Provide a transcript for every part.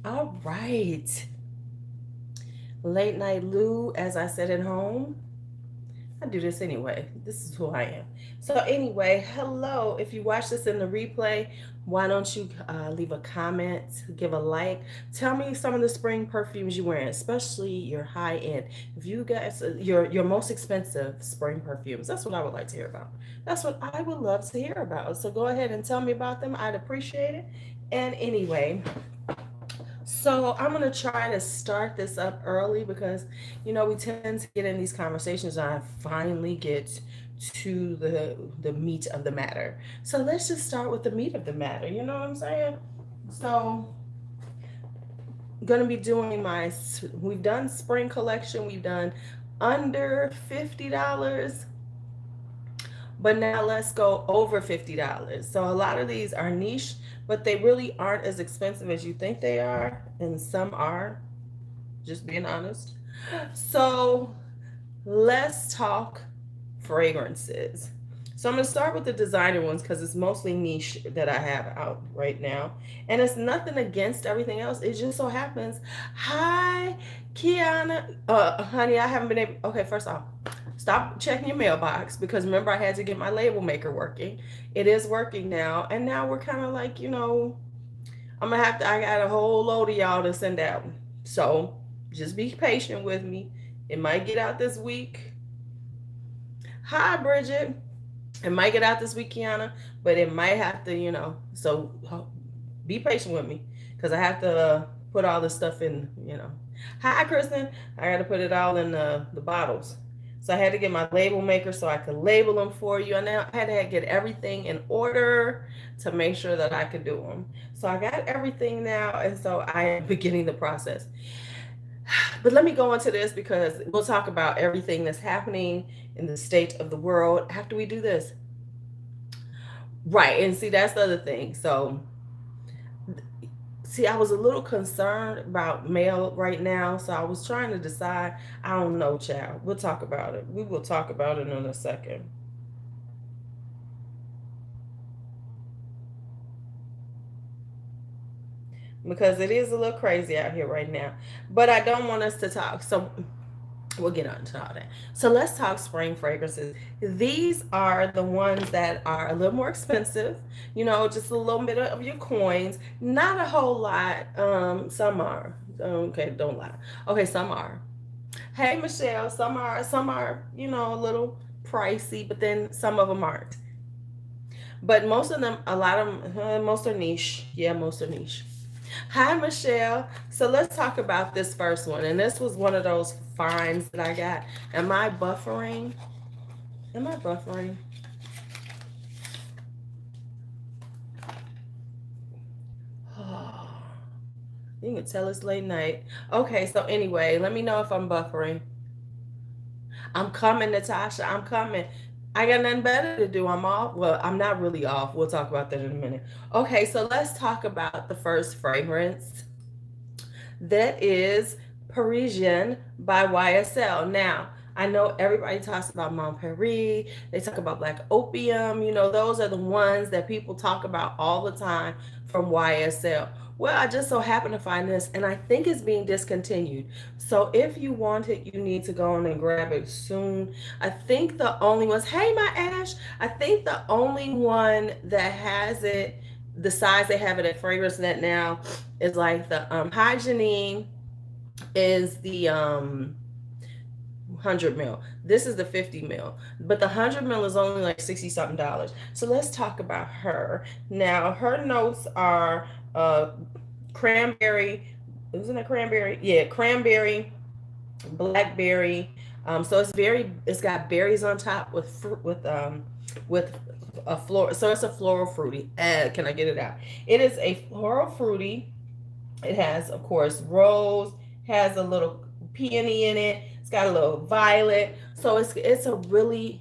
All right. Late night Lou, as I said at home. I do this anyway. This is who I am. So, anyway, hello. If you watch this in the replay, why don't you leave a comment, give a like? Tell me some of the spring perfumes you're wearing, especially your high end. If you guys, your most expensive spring perfumes, that's what I would like to hear about. That's what I would love to hear about. So, go ahead and tell me about them. I'd appreciate it. And anyway, so I'm gonna try to start this up early because we tend to get in these conversations and I finally get to the meat of the matter. So let's just start with the meat of the matter. You know what I'm saying? So gonna be doing we've done spring collection, we've done under $50, but now let's go over $50. So a lot of these are niche, but they really aren't as expensive as you think they are, and some are, just being honest. So let's talk fragrances. So I'm gonna start with the designer ones because it's mostly niche that I have out right now. And it's nothing against everything else. It just so happens. Hi, Kiana. Honey, I haven't been able. Okay, first off, stop checking your mailbox because remember I had to get my label maker working. It is working now, and now we're kind of like I'm gonna have to. I got a whole load of y'all to send out, so just be patient with me. It might get out this week. Hi, Bridget. It might get out this week, Kiana, but it might have to, So be patient with me because I have to put all this stuff in. Hi, Kristen. I got to put it all in the bottles. So I had to get my label maker so I could label them for you. And now I had to get everything in order to make sure that I could do them. So I got everything now, and so I am beginning the process. But let me go into this because we'll talk about everything that's happening in the state of the world after we do this. Right. And see, that's the other thing. So, see, I was a little concerned about mail right now. So I was trying to decide. I don't know, child. We'll talk about it. We will talk about it in a second. Because it is a little crazy out here right now. But I don't want us to talk. So we'll get on to all that. So let's talk spring fragrances. These are the ones that are a little more expensive, just a little bit of your coins. Not a whole lot. Some are. Okay, don't lie. Okay, some are. Hey Michelle, some are, a little pricey, but then some of them aren't. But most of them, a lot of them, most are niche. Yeah, most are niche. Hi, Michelle. So let's talk about this first one. And this was one of those finds that I got. Am I buffering? Am I buffering? You can tell it's late night. Okay, so anyway, let me know if I'm buffering. I'm coming, Natasha. I'm coming. I got nothing better to do. I'm off. Well, I'm not really off. We'll talk about that in a minute. Okay, so let's talk about the first fragrance. That is Parisian by YSL. Now, I know everybody talks about Mont Paris. They talk about Black Opium. Those are the ones that people talk about all the time from YSL. Well, I just so happen to find this, and I think it's being discontinued. So if you want it, you need to go on and grab it soon. I think the only ones, hey, my Ash, I think the only one that has it, the size they have it at Fragrance Net now, is like the Hygiene is the 100 mil. This is the 50 mil, but the 100 mil is only like 60 something dollars. So let's talk about her. Now, her notes are cranberry. Isn't it cranberry? Yeah, cranberry, blackberry. So it's got berries on top with fruit with a floral. So it's a floral fruity. Can I get it out? It is a floral fruity. It has, of course, rose, has a little peony in it. It's got a little violet. So it's really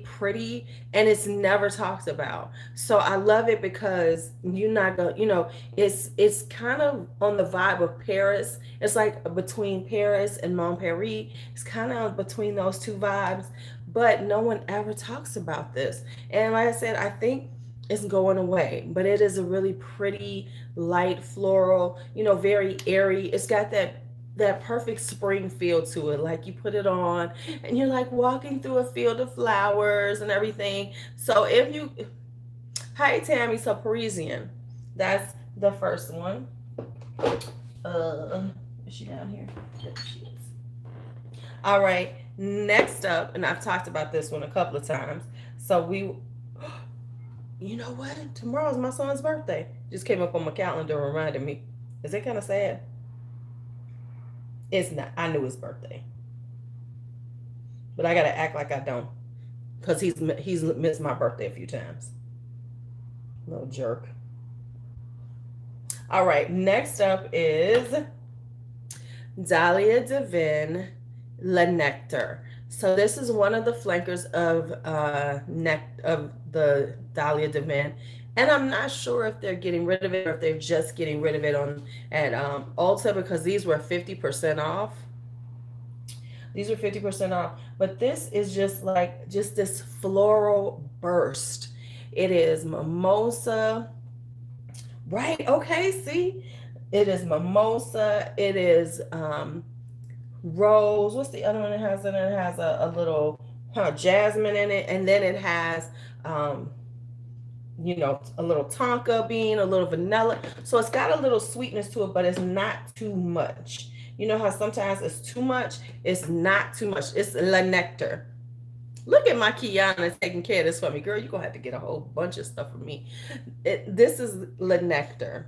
pretty, and it's never talked about. So I love it because you're not gonna, it's kind of on the vibe of Paris. It's like between Paris and Mont Paris. It's kind of between those two vibes, but no one ever talks about this. And like I said, I think it's going away. But it is a really pretty light floral, you know, very airy. It's got that perfect spring feel to it. Like you put it on and you're like walking through a field of flowers and everything. So if you, hi Tammy, so Parisian. That's the first one. Is she down here? There she is. All right. Next up, and I've talked about this one a couple of times. So you know what? Tomorrow's my son's birthday. Just came up on my calendar and reminded me. Is it kind of sad? It's not. I knew his birthday, but I gotta act like I don't, cause he's missed my birthday a few times. Little jerk. All right. Next up is Dalia Dove Le Nectar. So this is one of the flankers of the Dalia Dove, and I'm not sure if they're getting rid of it or if they're just getting rid of it on at Ulta, because these were 50% off. These were 50% off, but this is just this floral burst. It is mimosa, right? Okay, see, it is mimosa. It is rose. What's the other one it has in it? It has a little jasmine in it, and then it has you know, a little tonka bean, a little vanilla. So it's got a little sweetness to it, but it's not too much. You know how sometimes it's too much? It's not too much. It's Le Nectar. Look at my Kiana taking care of this for me. Girl, you're going to have to get a whole bunch of stuff for me. This is Le Nectar.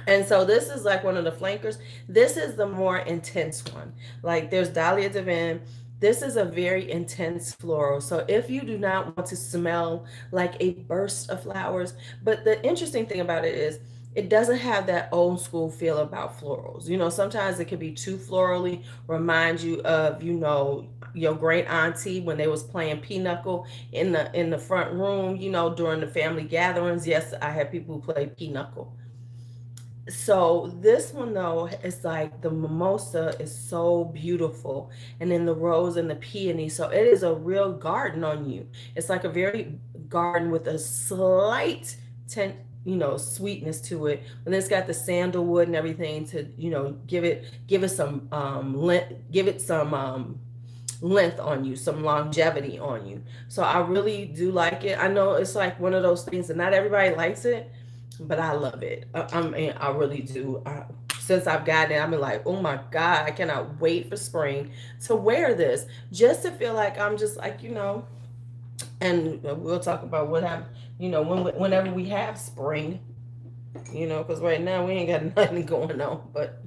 And so this is like one of the flankers. This is the more intense one. Like there's Dalia Dove. This is a very intense floral. So if you do not want to smell like a burst of flowers, but the interesting thing about it is it doesn't have that old school feel about florals. You know, sometimes it can be too florally, remind you of, you know, your great auntie when they was playing pinochle in the front room, you know, during the family gatherings. Yes, I had people who played pinochle. So this one though, it's like the mimosa is so beautiful, and then the rose and the peony. So it is a real garden on you. It's like a very garden with a slight tint, you know, sweetness to it. And it's got the sandalwood and everything to, you know, give it some length on you, some longevity on you. So I really do like it. I know it's like one of those things that not everybody likes it, but I love it. I mean, I really do. Since I've gotten it, I've been like, oh my God, I cannot wait for spring to wear this, just to feel like I'm just like, you know, and we'll talk about what happened, you know, whenever we have spring, you know, because right now we ain't got nothing going on, but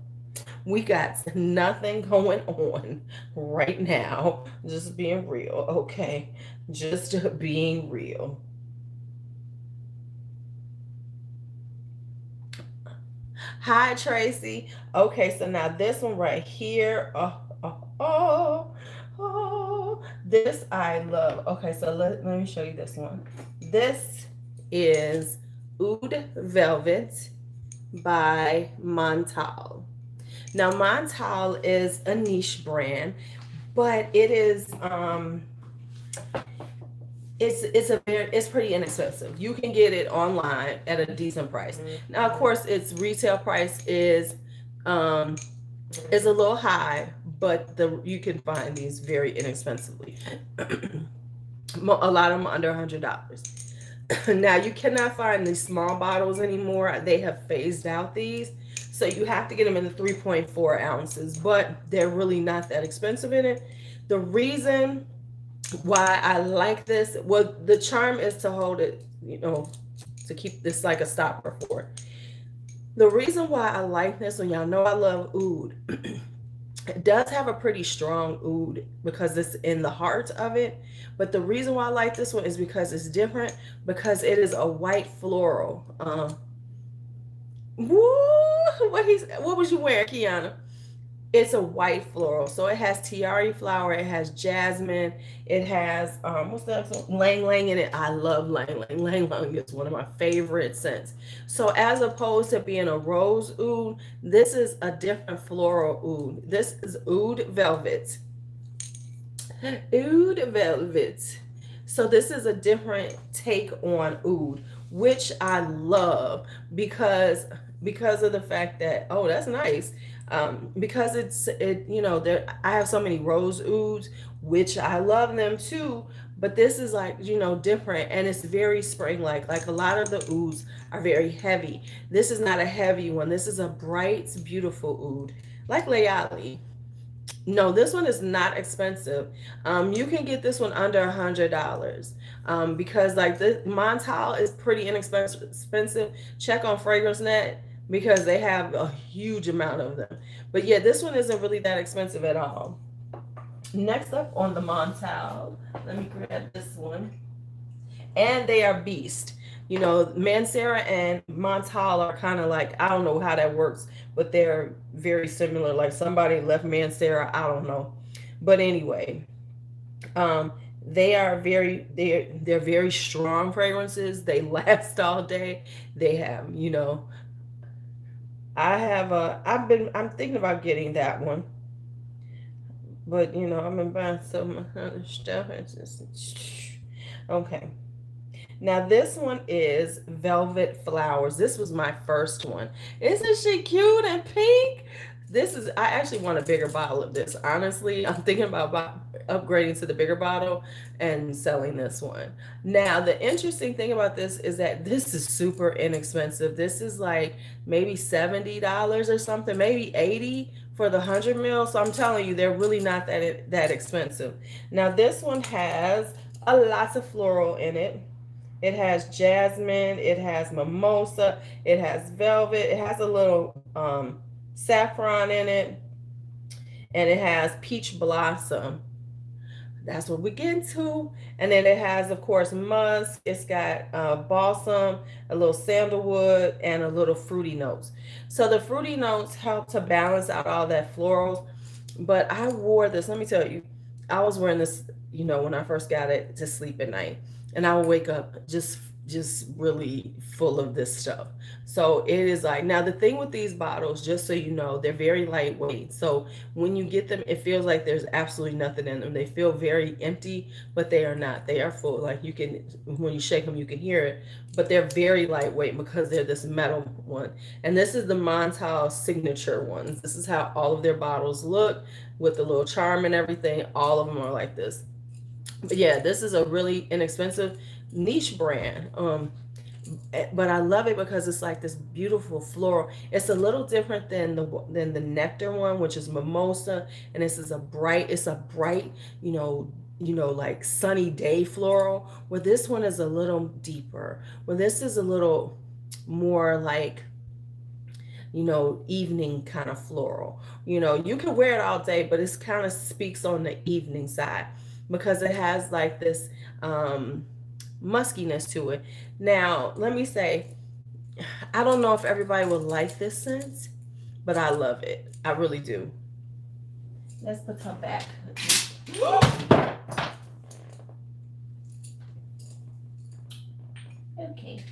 we got nothing going on right now. Just being real, okay? Just being real. Hi, Tracy. Okay, so now this one right here. This I love. Okay, so let me show you this one. This is Oud Velvet by Monta. Now, Monta is a niche brand, but it is it's pretty inexpensive. You can get it online at a decent price. Now, of course, its retail price is a little high, but you can find these very inexpensively. A lot of them under $100. Now, you cannot find these small bottles anymore. They have phased out these. So you have to get them in the 3.4 ounces, but they're really not that expensive in it. The reason why I like this, well, the charm is to hold it, you know, to keep this like a stopper for it. The reason why I like this, and y'all know I love oud, it does have a pretty strong oud because it's in the heart of it. But the reason why I like this one is because it's different, because it is a white floral. What was you wearing, Kiana? It's a white floral. So it has tiare flower, it has jasmine, it has what's the other one? Lang Lang in it. I love Lang Lang. Lang Lang is one of my favorite scents. So as opposed to being a rose oud, this is a different floral oud. This is Oud Velvet. Oud Velvet. So this is a different take on oud. which I love because of the fact that, oh, that's nice. Because you know, there I have so many Rose Ouds, which I love them too, but this is like, you know, different, and it's very spring like a lot of the ouds are very heavy. This is not a heavy one. This is a bright, beautiful oud, like Layali. No, this one is not expensive. You can get this one under $100, because like the Montal is pretty inexpensive. Check on FragranceNet because they have a huge amount of them. But yeah, this one isn't really that expensive at all. Next up on the Montal, let me grab this one. And they are beast. You know, Mancera and Montal are kind of like, I don't know how that works, but they're very similar. Like somebody left Mancera, I don't know. But anyway, um, they are they're very strong fragrances. They last all day. They have, you know, I'm thinking about getting that one. But you know, I've been buying some other stuff. It's just okay. Now this one is Velvet Flowers. This was my first one. Isn't she cute and pink? I actually want a bigger bottle of this. Honestly, I'm thinking about upgrading to the bigger bottle and selling this one. Now, the interesting thing about this is that this is super inexpensive. This is like maybe $70 or something, maybe 80 for the 100 mil. So I'm telling you, they're really not that expensive. Now, this one has a lot of floral in it. It has jasmine, it has mimosa, it has velvet, it has a little saffron in it, and it has peach blossom. That's what we get into. And then it has, of course, musk. It's got balsam, a little sandalwood, and a little fruity notes. So the fruity notes help to balance out all that florals. But I wore this, let me tell you, I was wearing this, you know, when I first got it to sleep at night. And I would wake up just really full of this stuff. So it is like, now the thing with these bottles, just so you know, they're very lightweight. So when you get them, it feels like there's absolutely nothing in them. They feel very empty, but they are not. They are full. Like you can, when you shake them, you can hear it, but they're very lightweight because they're this metal one. And this is the Montal signature ones. This is how all of their bottles look with the little charm and everything. All of them are like this. But yeah, this is a really inexpensive niche brand. But I love it because it's like this beautiful floral. It's a little different than the nectar one, which is mimosa, and it's a bright, like sunny day floral. Where this one is a little deeper. Where this is a little more like, evening kind of floral. You can wear it all day, but it's kind of speaks on the evening side because it has like this muskiness to it. Now, let me say, I don't know if everybody will like this scent, but I love it. I really do. Let's put her back. Okay.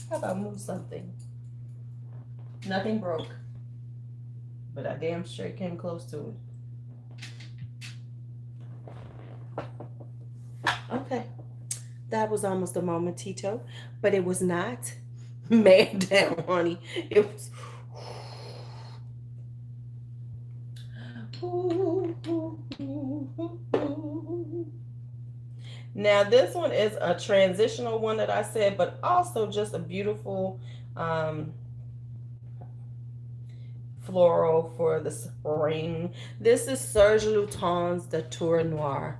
How about move something? Nothing broke, but I damn sure came close to it. Okay. That was almost a momentito, but it was not. Man down, honey. It was. Now, this one is a transitional one that I said, but also just a beautiful floral for the spring. This is Serge Lutens de Tour Noir.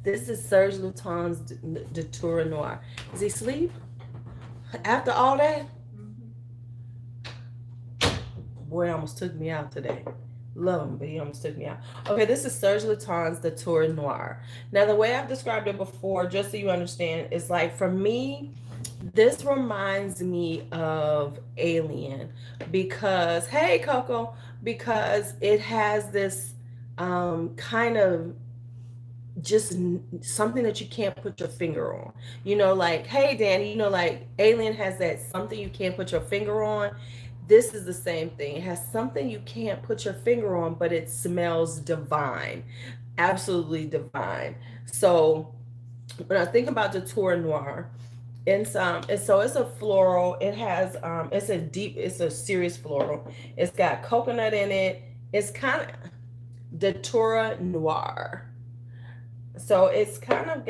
This is Serge Lutens de Tour Noir. Is he asleep? After all that? Boy, almost took me out today. Love him, but he almost took me out. Okay, this is Serge Lutens de Tour Noir. Now, the way I've described it before, just so you understand, is like, for me, this reminds me of Alien because, hey, Coco, because it has this kind of just something that you can't put your finger on. Like, hey, Danny, like Alien has that something you can't put your finger on. This is the same thing. It has something you can't put your finger on, but it smells divine. Absolutely divine. So when I think about the Tour Noir, it's a floral. It has it's a serious floral. It's got coconut in it. It's kind of the Tour Noir. So it's got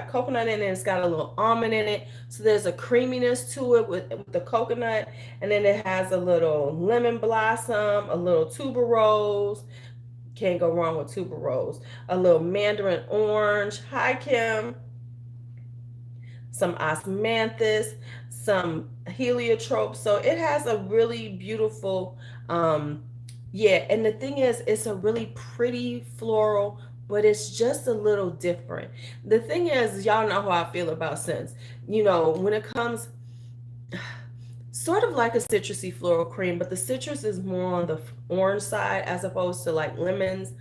coconut in it. It's got a little almond in it. So there's a creaminess to it with the coconut, and then it has a little lemon blossom, a little tuberose. Can't go wrong with tuberose. A little mandarin orange. Hi, Kim. Some osmanthus, some heliotrope. So it has a really beautiful, yeah. And the thing is, it's a really pretty floral, but it's just a little different. The thing is, y'all know how I feel about scents. You know, when it comes, sort of like a citrusy floral cream, but the citrus is more on the orange side as opposed to like lemons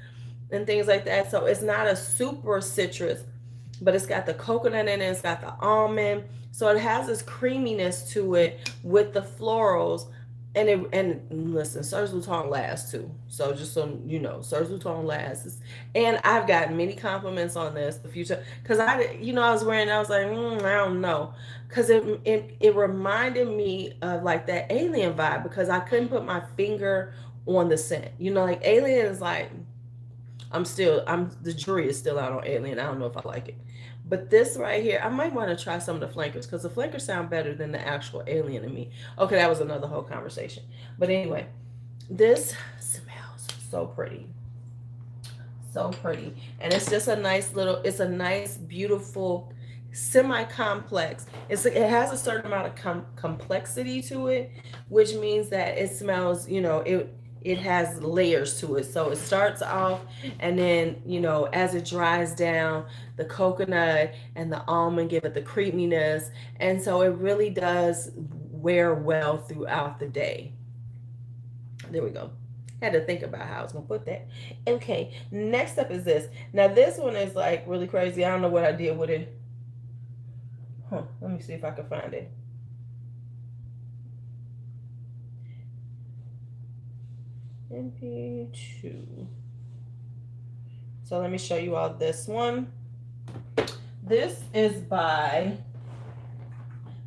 and things like that. So it's not a super citrus, but it's got the coconut in it, it's got the almond. So it has this creaminess to it with the florals. And listen, Serge Luton lasts too. So just so you know, Serge Luton lasts. And I've gotten many compliments on this the future because I was wearing. I was like, I don't know, because it reminded me of like that alien vibe because I couldn't put my finger on the scent. You know, like alien is like I'm the jury is still out on Alien. I don't know if I like it. But this right here, I might want to try some of the flankers because the flankers sound better than the actual Alien to me. Okay, that was another whole conversation. But anyway, this smells so pretty. So pretty. And it's just a nice little, it's a nice, beautiful, semi-complex. It has a certain amount of complexity to it, which means that it smells, it has layers to it. So it starts off, and then, as it dries down, the coconut and the almond give it the creaminess. And so it really does wear well throughout the day. There we go. Had to think about how I was gonna put that. Okay, next up is this. Now this one is like really crazy. I don't know what I did with it. Let me see if I can find it. MP2. So let me show you all this one. This is by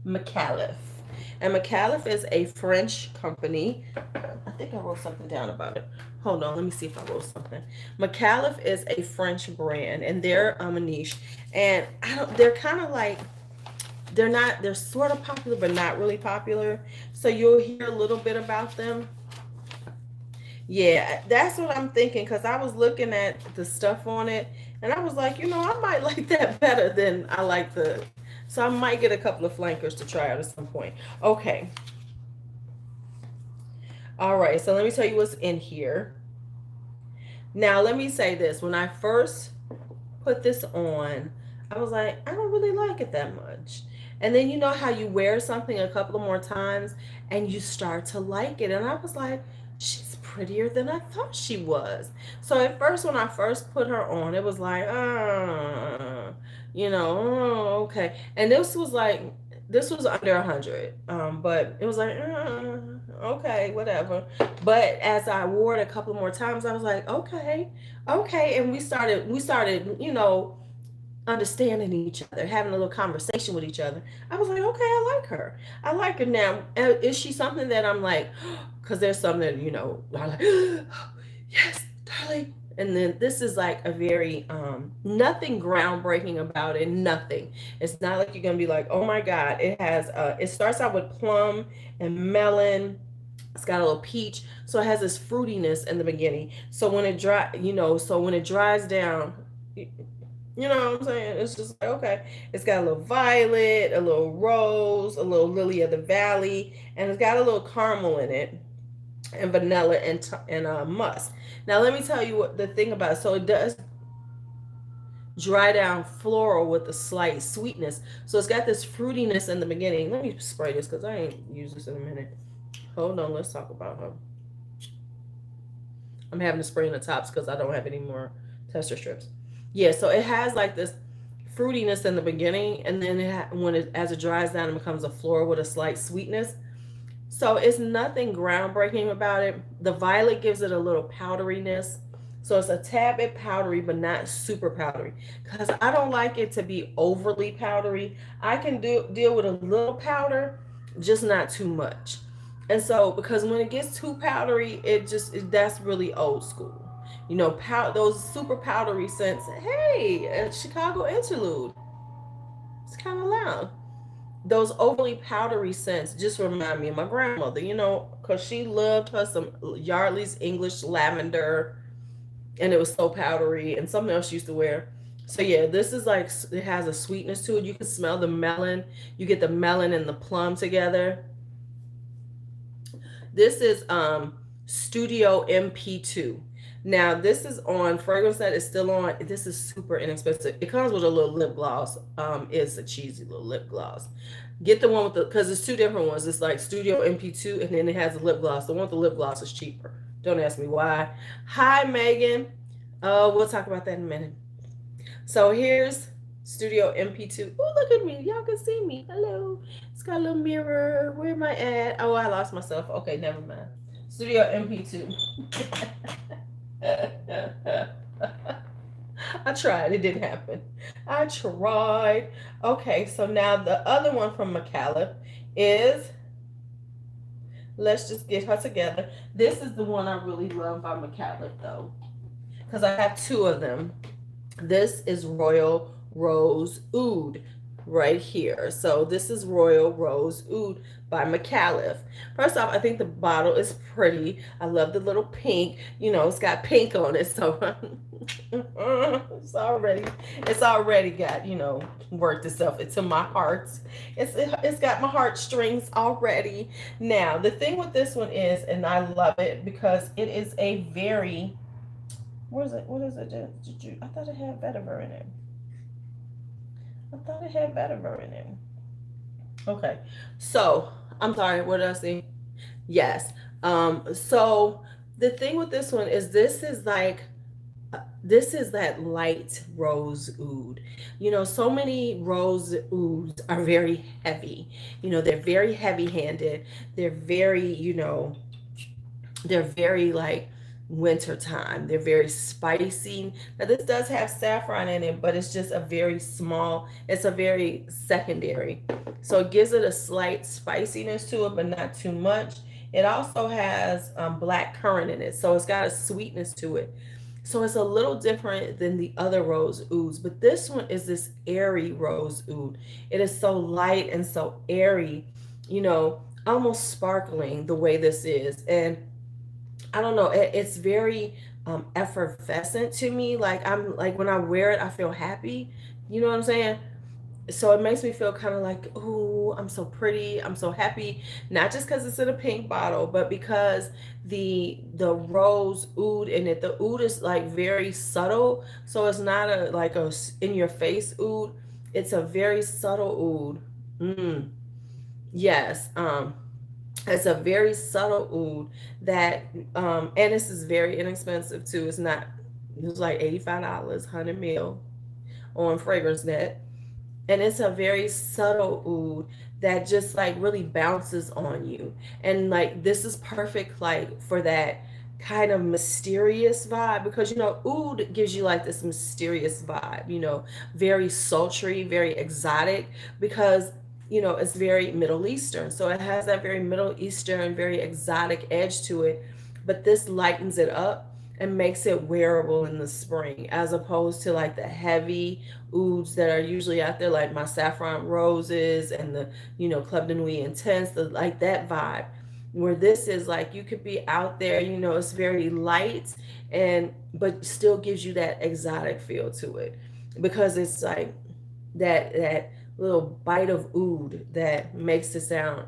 Micallef. And Micallef is a French company. I think I wrote something down about it. Hold on, let me see if I wrote something. Micallef is a French brand, and they're a niche. And they're kind of like, they're sort of popular, but not really popular. So you'll hear a little bit about them. Yeah, that's what I'm thinking, because I was looking at the stuff on it, and I was like, I might like that better than I like the. So I might get a couple of flankers to try out at some point. Okay. All right, so let me tell you what's in here. Now, let me say this. When I first put this on, I was like, I don't really like it that much. And then you know how you wear something a couple of more times and you start to like it. And I was like, she's prettier than I thought she was. So at first, when I first put her on, it was like, okay. And this was under 100. But it was like, okay, whatever. But as I wore it a couple more times, I was like, okay. And we started, understanding each other, having a little conversation with each other. I was like, okay, I like her. I like her now. Is she something that I'm like, because there's something that, I'm like, yes, darling. And then this is like a very, nothing groundbreaking about it, nothing. It's not like you're going to be like, oh my God, it starts out with plum and melon. It's got a little peach. So it has this fruitiness in the beginning. So when it dries down, you know what I'm saying? It's just like, okay. It's got a little violet, a little rose, a little lily of the valley, and it's got a little caramel in it, and vanilla and musk. Now, let me tell you what the thing about it. So it does dry down floral with a slight sweetness. So it's got this fruitiness in the beginning. Let me spray this because I ain't use this in a minute. Hold on. Let's talk about her. I'm having to spray in the tops because I don't have any more tester strips. Yeah, so it has like this fruitiness in the beginning, and then as it dries down, it becomes a floral with a slight sweetness. So it's nothing groundbreaking about it. The violet gives it a little powderiness. So it's a tad bit powdery, but not super powdery. Because I don't like it to be overly powdery. I can deal with a little powder, just not too much. And so, because when it gets too powdery, that's really old school. You know, those super powdery scents. Hey, a Chicago interlude. It's kind of loud. Those overly powdery scents just remind me of my grandmother, you know, because she loved her some Yardley's English lavender, and it was so powdery, and something else she used to wear. So yeah, this is like, it has a sweetness to it. You can smell the melon. You get the melon and the plum together. This is Studio MP2. Now this is on fragrance that is still on. This is super inexpensive. It comes with a little lip gloss. It's a cheesy little lip gloss. Get the one with the, because it's two different ones. It's like Studio MP2, and then it has a lip gloss. The one with the lip gloss is cheaper. Don't ask me why. Hi, Megan. We'll talk about that in a minute. So here's Studio MP2. Oh, look at me. Y'all can see me. Hello. It's got a little mirror. Where am I at? Oh, I lost myself. Okay, never mind. Studio MP2. I tried. It didn't happen. I tried. Okay, so now the other one from Micallef is, let's just get her together. This is the one I really love by Micallef, though, because I have two of them. This is Royal Rose Oud right here. So this is Royal Rose Oud by Micallef. First off, I think the bottle is pretty. I love the little pink. You know, it's got pink on it, so it's already got, you know, worked itself into my heart. It's got my heartstrings already. Now, the thing with this one is, and I love it because it is a very, what is it? I thought it had vetiver in it. Okay. So, I'm sorry, what did I say? Yes. So the thing with this one is, this is that light rose oud. You know, so many rose ouds are very heavy. You know, they're very heavy handed. They're very, you know, they're very like wintertime. They're very spicy. Now this does have saffron in it, but it's just a very small, it's a very secondary. So it gives it a slight spiciness to it, but not too much. It also has black currant in it. So it's got a sweetness to it. So it's a little different than the other rose ouds, but this one is this airy rose oud. It is so light and so airy, you know, almost sparkling the way this is. And I don't know, it's very effervescent to me. Like, I'm like, when I wear it, I feel happy. You know what I'm saying? So it makes me feel kind of like, oh, I'm so pretty, I'm so happy. Not just because it's in a pink bottle, but because the rose oud in it, the oud is like very subtle. So it's not a like a in your face oud. It's a very subtle oud. Yes. It's a very subtle oud that, and this is very inexpensive too. It's not, it was like $85, 100 mil on Fragrance Net. And it's a very subtle oud that just like really bounces on you. And like, this is perfect like for that kind of mysterious vibe, because you know, oud gives you like this mysterious vibe, you know, very sultry, very exotic, because you know, it's very Middle Eastern. So it has that very Middle Eastern, very exotic edge to it. But this lightens it up and makes it wearable in the spring, as opposed to like the heavy ouds that are usually out there, like my Saffron Roses and the, you know, Club de Nuit Intense, like that vibe. Where this is like, you could be out there, you know, it's very light, and but still gives you that exotic feel to it, because it's like that little bite of oud that makes it sound.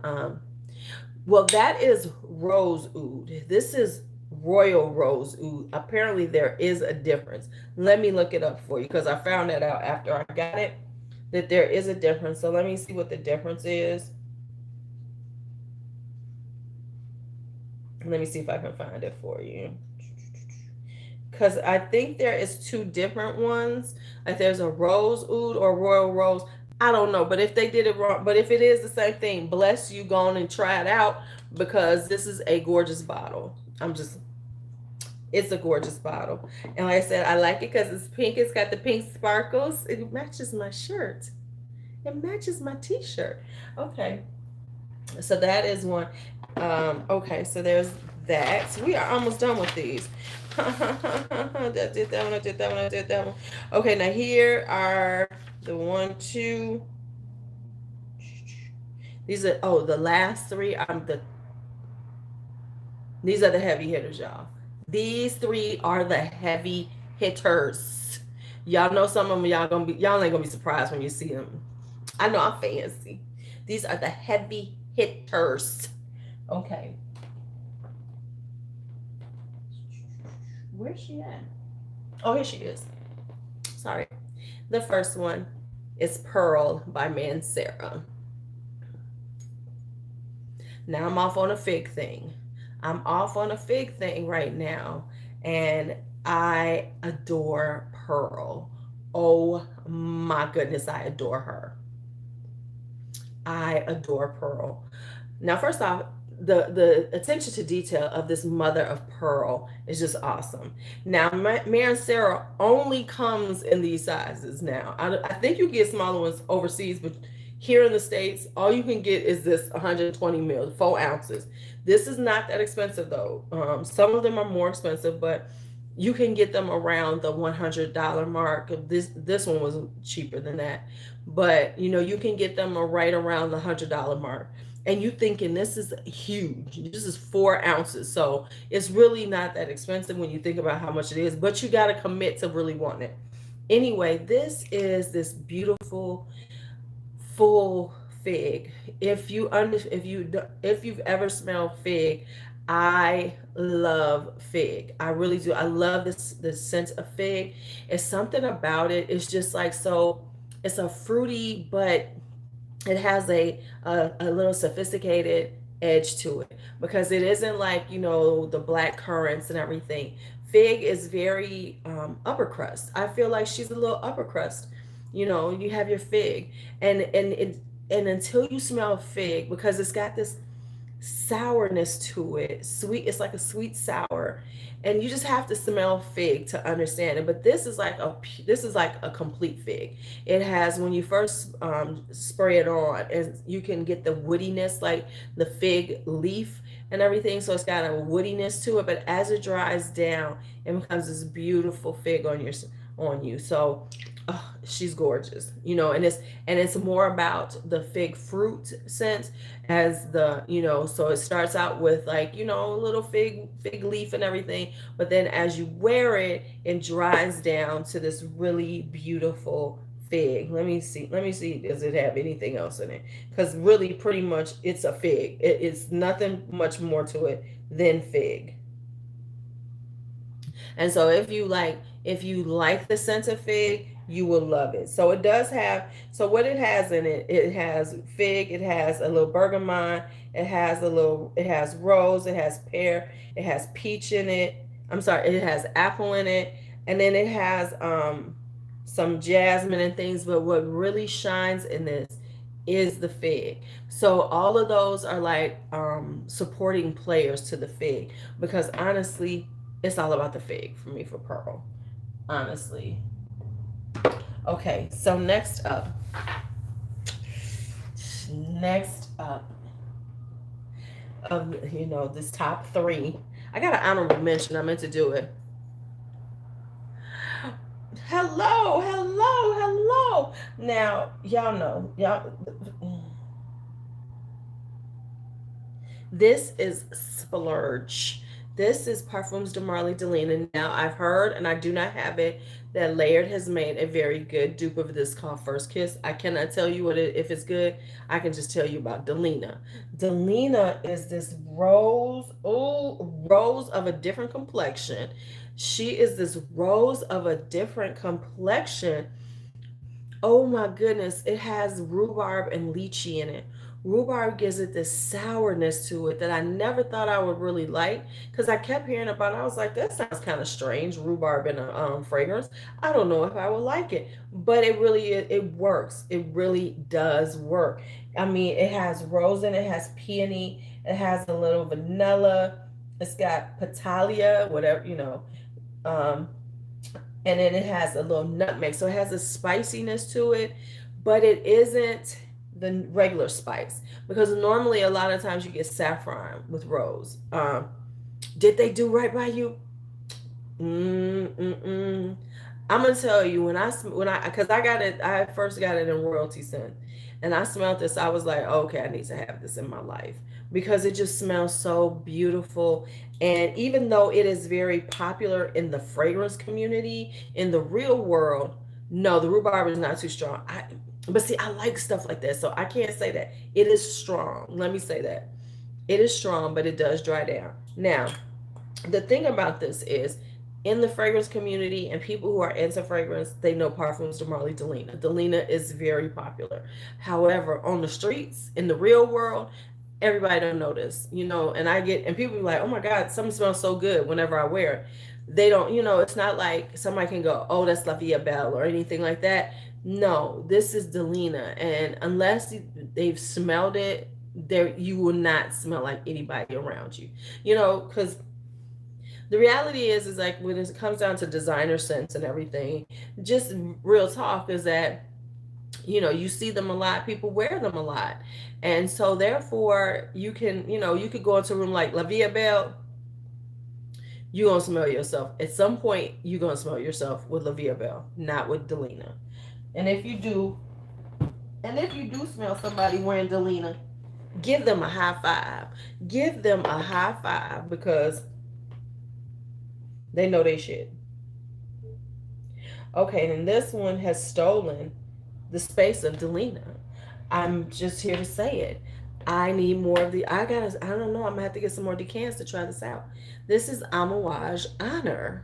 Well, that is Rose Oud. This is Royal Rose Oud. Apparently there is a difference. Let me look it up for you, because I found that out after I got it, that there is a difference. So let me see what the difference is. Let me see if I can find it for you, because I think there is two different ones. Like there's a Rose Oud or Royal Rose. I don't know, but if they did it wrong, but if it is the same thing, bless you, go on and try it out, because this is a gorgeous bottle. It's a gorgeous bottle. And like I said, I like it because it's pink. It's got the pink sparkles. It matches my shirt. It matches my t-shirt. Okay. So that is one. Okay, so there's that. So we are almost done with these. I did that one, I did that one, I did that one. Okay, now here are the one, two. These are the last three. These are the heavy hitters, y'all. These three are the heavy hitters. Y'all know some of them. Y'all ain't gonna be surprised when you see them. I know I'm fancy. These are the heavy hitters. Okay. Where's she at? Oh, here she is. Sorry. The first one is Pearl by Mancera. Now I'm off on a fig thing. I'm off on a fig thing right now. And I adore Pearl. Oh my goodness, I adore her. I adore Pearl. Now, first off, the attention to detail of this mother of pearl is just awesome. Now, Mancera only comes in these sizes now. I think you get smaller ones overseas, but here in the States, all you can get is this 120 mil, 4 ounces. This is not that expensive though. Some of them are more expensive, but you can get them around the $100 mark. This one was cheaper than that, but you can get them right around the $100 mark. And you thinking this is huge. This is 4 ounces, so it's really not that expensive when you think about how much it is. But you got to commit to really wanting it. Anyway, this is this beautiful full fig. If you've ever smelled fig, I love fig. I really do. I love this scent of fig. It's something about it. It's just like so. It's a fruity, but it has a little sophisticated edge to it because it isn't like the black currants and everything. Fig is very upper crust. I feel like she's a little upper crust. You have your fig, and until you smell fig, because it's got this sourness to it, sweet. It's like a sweet sour, and you just have to smell fig to understand it. But this is like a complete fig. It has, when you first spray it on, and you can get the woodiness, like the fig leaf and everything. So it's got a woodiness to it, but as it dries down, it becomes this beautiful fig on you. So she's gorgeous, and it's more about the fig fruit scent as so it starts out with like a little fig leaf and everything, but then as you wear it, it dries down to this really beautiful fig. Let me see, does it have anything else in it? Because really pretty much it's a fig. It's nothing much more to it than fig. And so if you like the scent of fig, you will love it. So it does have, so what it has in it, it has fig, it has a little bergamot, it has rose, it has pear, it has peach in it. I'm sorry, it has apple in it, and then it has some jasmine and things, but what really shines in this is the fig. So all of those are like supporting players to the fig, because honestly, it's all about the fig for me, for Pearl, honestly. Okay, so next up, this top 3, I got an honorable mention. I meant to do it. Hello. Now, this is Splurge. This is Parfums de Marly Delina. Now, I've heard, and I do not have it, that Laird has made a very good dupe of this called First Kiss. I cannot tell you if it's good. I can just tell you about Delina. Delina is this rose of a different complexion. She is this rose of a different complexion. Oh my goodness, it has rhubarb and lychee in it. Rhubarb gives it this sourness to it that I never thought I would really like, because I kept hearing about it. I was like, that sounds kind of strange, rhubarb in a fragrance. I don't know if I would like it, but it works. It really does work. I mean, it has rose in it, it has peony, it has a little vanilla, It's got Patalia, whatever, um, and then it has a little nutmeg. So it has a spiciness to it, but it isn't the regular spice, because normally a lot of times you get saffron with rose. Did they do right by you? Mm-mm. I'm gonna tell you, because I got it, I first got it in royalty scent, and I smelled this. I was like, okay, I need to have this in my life because it just smells so beautiful. And even though it is very popular in the fragrance community, in the real world, no, the rhubarb is not too strong. But see, I like stuff like that, so I can't say that it is strong. Let me say that it is strong, but it does dry down. Now, the thing about this is, in the fragrance community and people who are into fragrance, they know Parfums de Marly Delina. Delina is very popular. However, on the streets, in the real world, everybody don't know this, and and people be like, oh my God, something smells so good whenever I wear it. They don't, it's not like somebody can go, oh, that's La Vie Belle or anything like that. No, this is Delina. And unless they've smelled it, there you will not smell like anybody around you, because the reality is like when it comes down to designer scents and everything, just real talk is that you see them a lot, people wear them a lot, and so therefore you could go into a room like La Vie Belle, you're gonna smell yourself at some point. You're gonna smell yourself with La Vie Belle, not with Delina. And if you do, smell somebody wearing Delina, give them a high five. Give them a high five because they know they shit. Okay, and this one has stolen the space of Delina. I'm just here to say it. I need more of the. I don't know. I'm gonna have to get some more decants to try this out. This is Amouage Honor.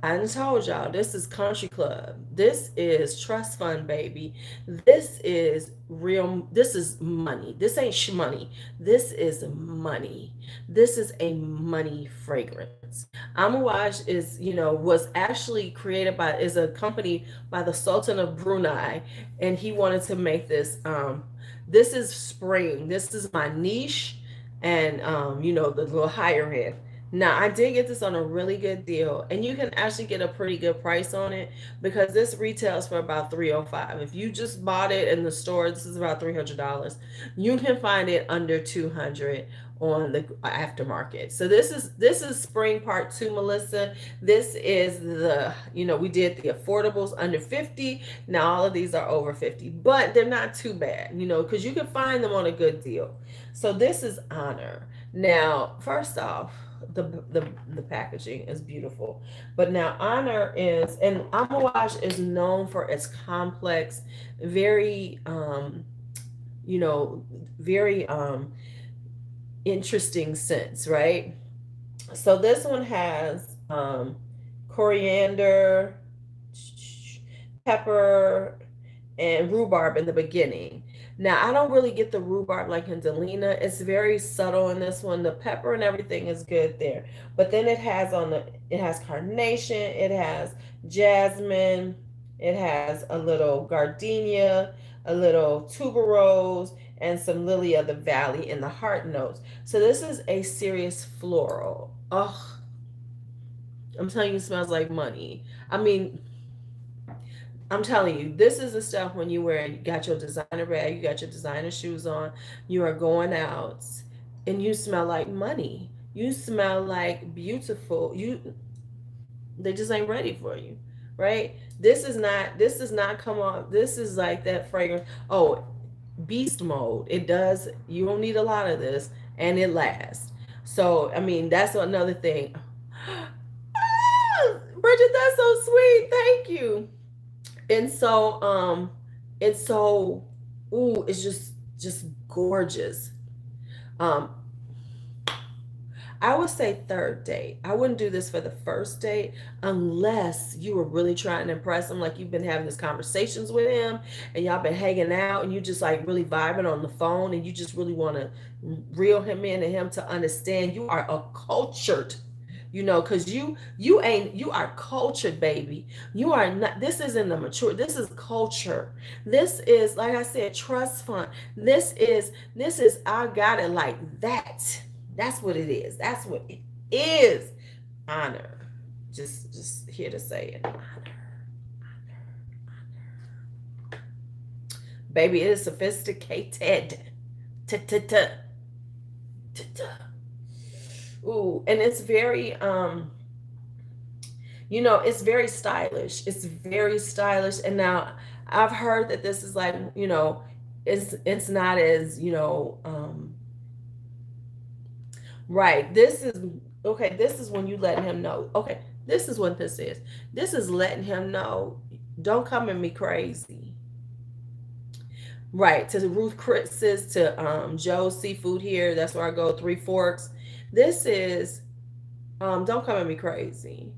I done told y'all this is country club. This is trust fund, baby. This is real. This is money. This ain't money. This is money. This is a money fragrance. Amouage was actually created is a company by the Sultan of Brunei, and he wanted to make this. This is spring. This is my niche, and the little higher end. Now, I did get this on a really good deal, and you can actually get a pretty good price on it because this retails for about $305. If you just bought it in the store, this is about $300. You can find it under $200 on the aftermarket. So this is spring part 2, Melissa. This is we did the affordables under 50. Now all of these are over 50, but they're not too bad, because you can find them on a good deal. So this is Honor. Now, first off, the packaging is beautiful, but now Honor is, and Amouage is known for its complex, very very interesting scents, right? So this one has coriander, pepper, and rhubarb in the beginning. Now, I don't really get the rhubarb like in Delina. It's very subtle in this one. The pepper and everything is good there. But then it has carnation, it has jasmine, it has a little gardenia, a little tuberose, and some lily of the valley in the heart notes. So this is a serious floral. Oh, I'm telling you, it smells like money. I mean, I'm telling you, this is the stuff when you got your designer bag, you got your designer shoes on, you are going out, and you smell like money. You smell like beautiful. They just ain't ready for you, right? This does not come on. This is like that fragrance. Oh, beast mode. It does. You don't need a lot of this, and it lasts. So, I mean, that's another thing. Bridget, that's so sweet. Thank you. And so it's so, ooh, it's just gorgeous. um I would say third date. I wouldn't do this for the first date unless you were really trying to impress him, like you've been having these conversations with him and y'all been hanging out and you just like really vibing on the phone and you just really want to reel him in and him to understand you are a cultured you know, because you are cultured, baby. You are not, this isn't a mature, this is culture. This is, like I said, trust fund. This is I got it like that. That's what it is. That's what it is. Honor. Just here to say it. Honor. Baby, it is sophisticated. Ooh, and it's very you know, it's very stylish. It's very stylish. And now I've heard that this is like, you know, it's not as, you know, right. This is okay, this is when you letting him know. Okay, this is what this is. This is letting him know, don't come at me crazy. Right. To Ruth Chris says to Joe's Seafood here. That's where I go, Three Forks. This is don't come at me crazy.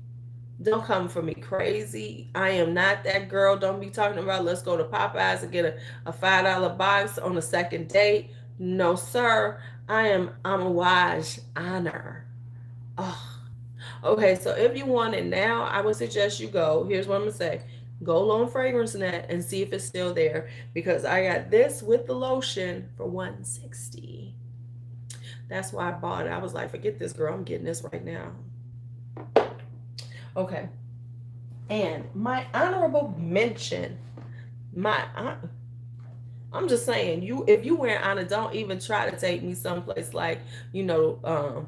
Don't come for me crazy. I am not that girl. Don't be talking about let's go to Popeyes and get a $5 box on a second date. No, sir. I'm a wise honor. Oh. Okay, so if you want it now, I would suggest you go. Here's what I'm gonna say. Go on Fragrance Net and see if it's still there, because I got this with the lotion for $160. That's why I bought it. I was like, forget this, girl. I'm getting this right now. Okay. And my honorable mention, I'm just saying, if you wear honor, don't even try to take me someplace like, you know,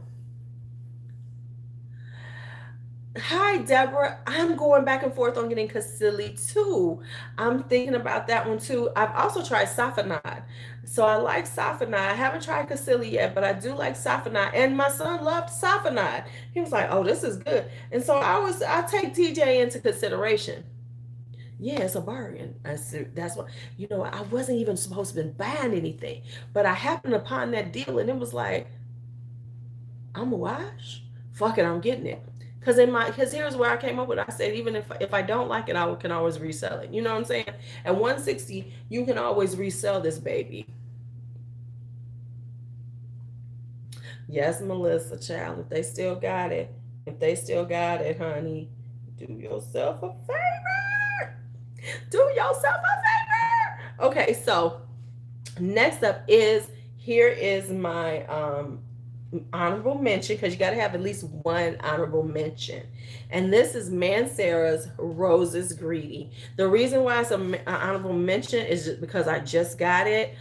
hi, Deborah. I'm going back and forth on getting Cassili too. I'm thinking about that one too. I've also tried Safanad. So I like Safanad. I haven't tried Cassili yet, but I do like Safanad. And my son loved Safanad. He was like, oh, this is good. And so I take TJ into consideration. Yeah, it's a bargain. I said, that's what, you know, I wasn't even supposed to be buying anything, but I happened upon that deal and it was like, I'm a wash. Fuck it, I'm getting it. Because here's where I came up with. I said, even if I don't like it, I can always resell it. You know what I'm saying? At $160, you can always resell this baby. Yes, Melissa, child. If they still got it, honey, do yourself a favor. Do yourself a favor. Okay, so next up here is my honorable mention, because you got to have at least one honorable mention, and this is Mancera's Roses Greedy. The reason why it's an honorable mention is just because I just got it,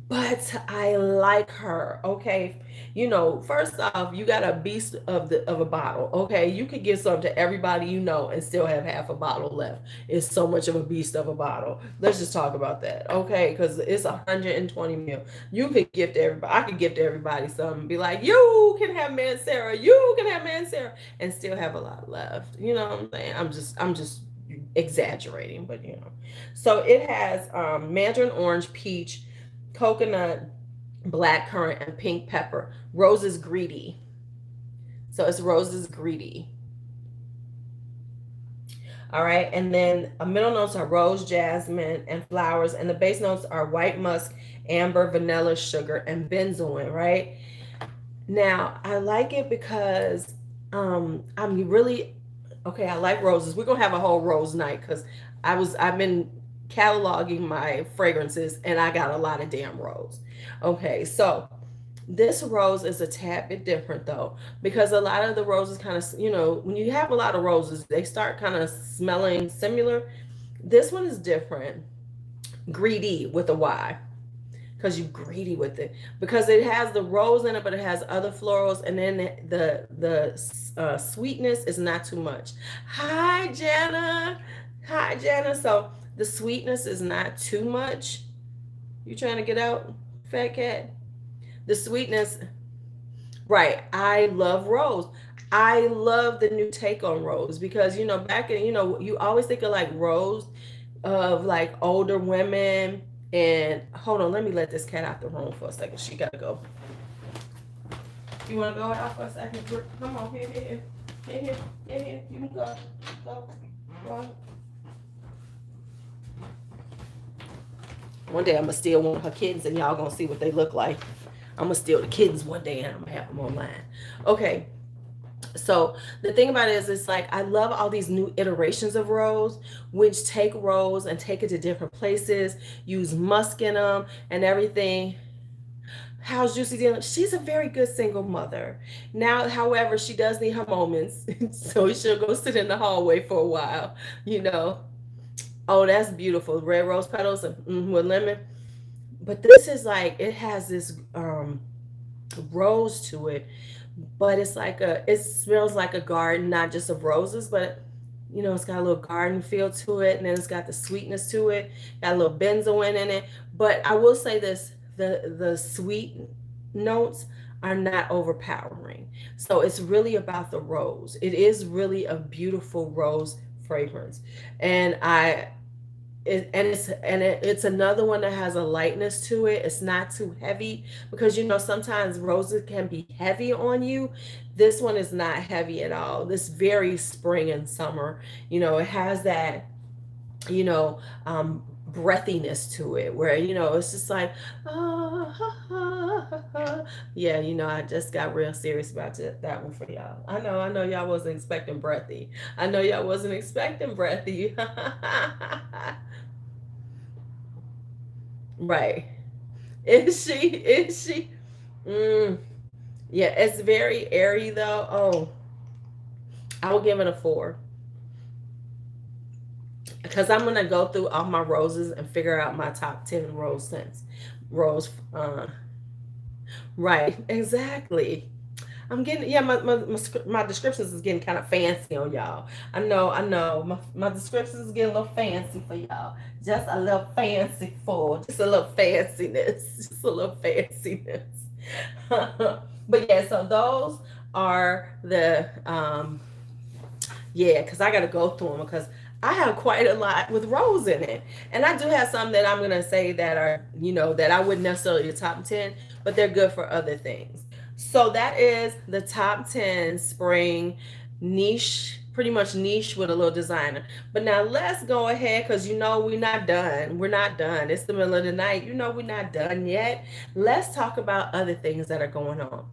but I like her. Okay, you know, first off, you got a beast of a bottle. Okay, you could give some to everybody you know and still have half a bottle left. It's so much of a beast of a bottle. Let's just talk about that. Okay, because it's 120 ml. You could gift everybody. I could gift everybody some and be like, you can have Mancera, you can have Mancera, and still have a lot left. You know what I'm saying? I'm just exaggerating, but you know. So it has mandarin orange, peach, coconut, black currant, and pink pepper. Roses Greedy. So it's Roses Greedy. All right, and then middle notes are rose, jasmine, and flowers, and the base notes are white musk, amber, vanilla, sugar, and benzoin. Right now, I like it because I'm really okay. I like roses. We're gonna have a whole rose night because I've been cataloging my fragrances and I got a lot of damn rose. Okay, so this rose is a tad bit different though, because a lot of the roses kind of, you know, when you have a lot of roses, they start kind of smelling similar. This one is different. Greedy with a Y, because you greedy with it, because it has the rose in it, but it has other florals, and then the sweetness is not too much. Hi, Jana. Hi, Jana. So the sweetness is not too much. You trying to get out, fat cat? The sweetness, right? I love rose. I love the new take on rose, because you know, back in, you know, you always think of like rose of like older women. And hold on, let me let this cat out the room for a second. She gotta go. You wanna go out for a second? Come on, here. You can go. Go. One day I'm gonna steal one of her kittens and y'all gonna see what they look like. I'm gonna steal the kittens one day and I'm gonna have them online. Okay. So the thing about it is, it's like I love all these new iterations of Rose, which take Rose and take it to different places, use musk in them and everything. How's Juicy dealing? She's a very good single mother. Now, however, she does need her moments. So she'll go sit in the hallway for a while, you know. Oh, that's beautiful. Red rose petals with lemon. But this is like, it has this rose to it, but it's like it smells like a garden, not just of roses, but it's got a little garden feel to it, and then it's got the sweetness to it, got a little benzoin in it. But I will say this, the sweet notes are not overpowering. So it's really about the rose. It is really a beautiful rose fragrance. And it's another one that has a lightness to it. It's not too heavy, because sometimes roses can be heavy on you. This one is not heavy at all. This very spring and summer. It has that you know breathiness to it, where it's just like yeah. I just got real serious about that one for y'all. I know y'all wasn't expecting breathy. I know y'all wasn't expecting breathy. Right. Is she mm, yeah, it's very airy though. Oh, I will give it a 4, because I'm gonna go through all my roses and figure out my top 10 rose scents. Rose Right, exactly. I'm getting, yeah, my descriptions is getting kind of fancy on y'all. I know. My descriptions is getting a little fancy for y'all. Just a little fancy just a little fanciness. Just a little fanciness. But yeah, so those are the yeah, because I got to go through them, because I have quite a lot with rose in it. And I do have some that I'm going to say that are, that I wouldn't necessarily top 10, but they're good for other things. So that is the top 10 spring niche, pretty much niche with a little designer. But now let's go ahead, because we're not done. We're not done. It's the middle of the night. We're not done yet. Let's talk about other things that are going on.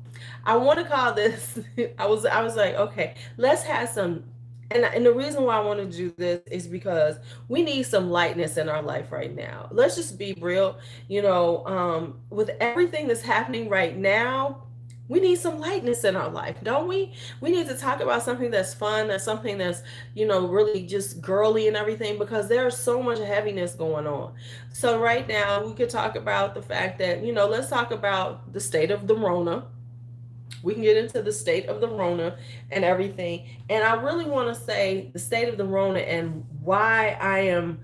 I want to call this, I was like, okay, let's have some, and the reason why I want to do this is because we need some lightness in our life right now. Let's just be real. With everything that's happening right now, we need some lightness in our life, don't we? We need to talk about something that's fun, that's something that's, really just girly and everything, because there's so much heaviness going on. So right now we could talk about the fact that, let's talk about the state of the Rona. We can get into the state of the Rona and everything. And I really want to say the state of the Rona and why I am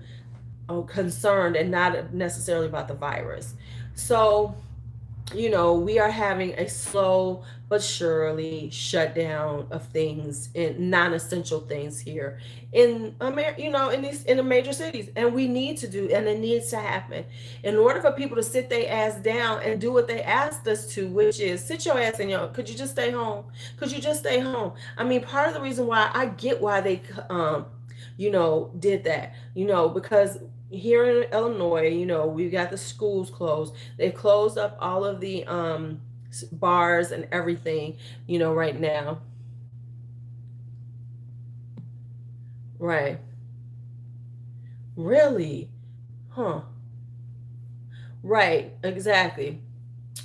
concerned, and not necessarily about the virus. So, we are having a slow but surely shutdown of things, in non-essential things here in America, in the major cities, and we need to do, and it needs to happen in order for people to sit their ass down and do what they asked us to, which is sit your ass in your. Could you just stay home? Could you just stay home? I mean, part of the reason why I get why they did that, because here in Illinois, we got the schools closed. They've closed up all of the bars and everything, right now. Right. Really? Huh. Right. Exactly.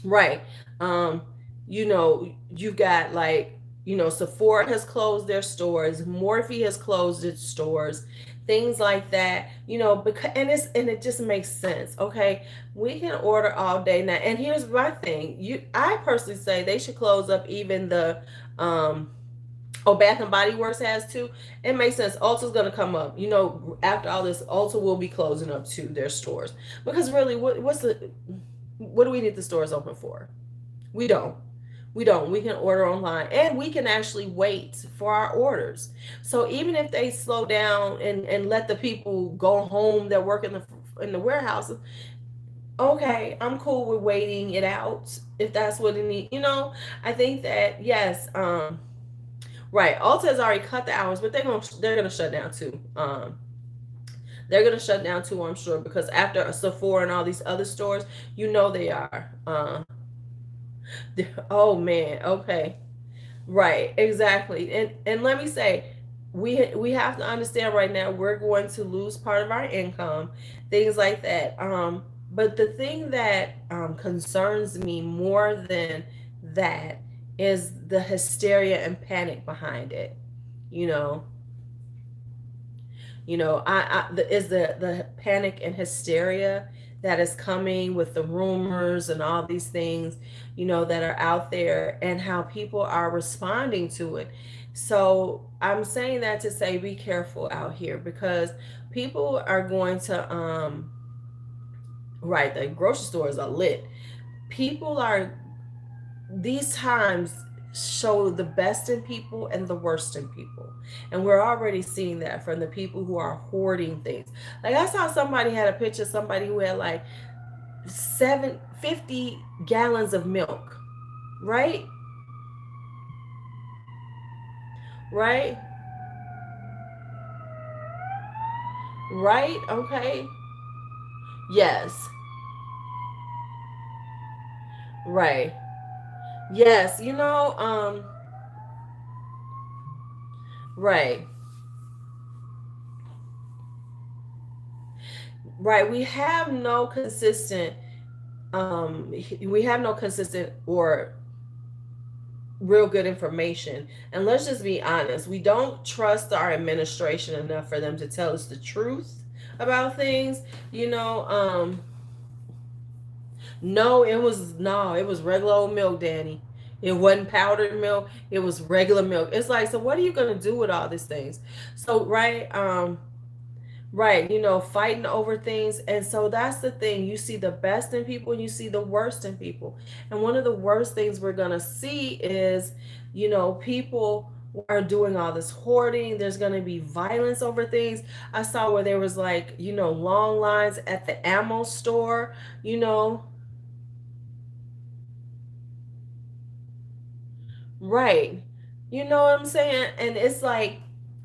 Right. Um, you've got like, Sephora has closed their stores, Morphe has closed its stores, things like that, because and it just makes sense. Okay. We can order all day now. And here's my thing. I personally say they should close up even the oh, Bath and Body Works has too. It makes sense. Ulta's gonna come up. After all this, Ulta will be closing up too their stores. Because really, what do we need the stores open for? We don't. We don't. We can order online, and we can actually wait for our orders. So even if they slow down and let the people go home that work in the warehouses, okay, I'm cool with waiting it out if that's what it needs. I think that yes, right. Ulta has already cut the hours, but they're gonna shut down too. They're gonna shut down too, I'm sure, because after Sephora and all these other stores, they are. Oh man, okay. Right, exactly. And let me say, we have to understand right now we're going to lose part of our income, things like that. But the thing that concerns me more than that is the hysteria and panic behind it. You know, is the panic and hysteria that is coming with the rumors and all these things, that are out there, and how people are responding to it. So I'm saying that to say be careful out here, because people are going to right, the grocery stores are lit. People are, these times show the best in people and the worst in people. And we're already seeing that from the people who are hoarding things. Like, I saw somebody had a picture of somebody who had like 750 gallons of milk. Right? Right? Right? Okay. Yes. Right. Yes. Right. Right. We have no consistent or real good information. And let's just be honest, we don't trust our administration enough for them to tell us the truth about things. You know, no, it was regular old milk, Danny. It wasn't powdered milk, it was regular milk. It's like, so what are you gonna do with all these things? So right, fighting over things. And so that's the thing. You see the best in people and you see the worst in people. And one of the worst things we're going to see is, people are doing all this hoarding. There's going to be violence over things. I saw where there was like, long lines at the ammo store, you know. Right. You know what I'm saying? And it's like,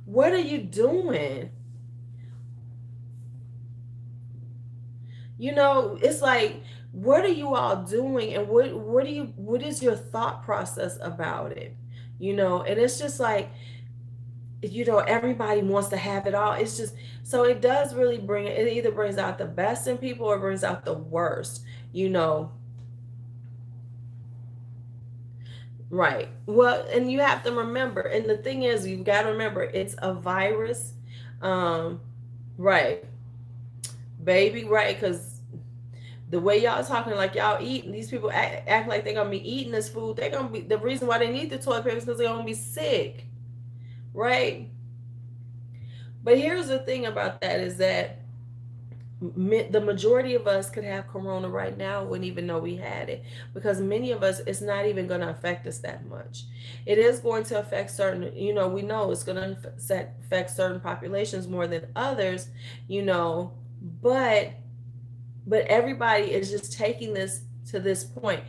what are you doing? It's like, what are you all doing, and what is your thought process about it? And it's just like, everybody wants to have it all. It's just, so it does really it either brings out the best in people or brings out the worst, you know. Right. Well, and you have to remember, and the thing is, you've got to remember, it's a virus. um right, baby, right, because the way y'all talking, like y'all eating, these people act like they're gonna be eating this food. They're gonna be, the reason why they need the toilet paper is because they're gonna be sick. Right. But here's the thing about that is that the majority of us could have corona right now, wouldn't even know we had it, because many of us, it's not even going to affect us that much. It is going to affect certain, we know it's going to affect certain populations more than others, you know but everybody is just taking this to this point.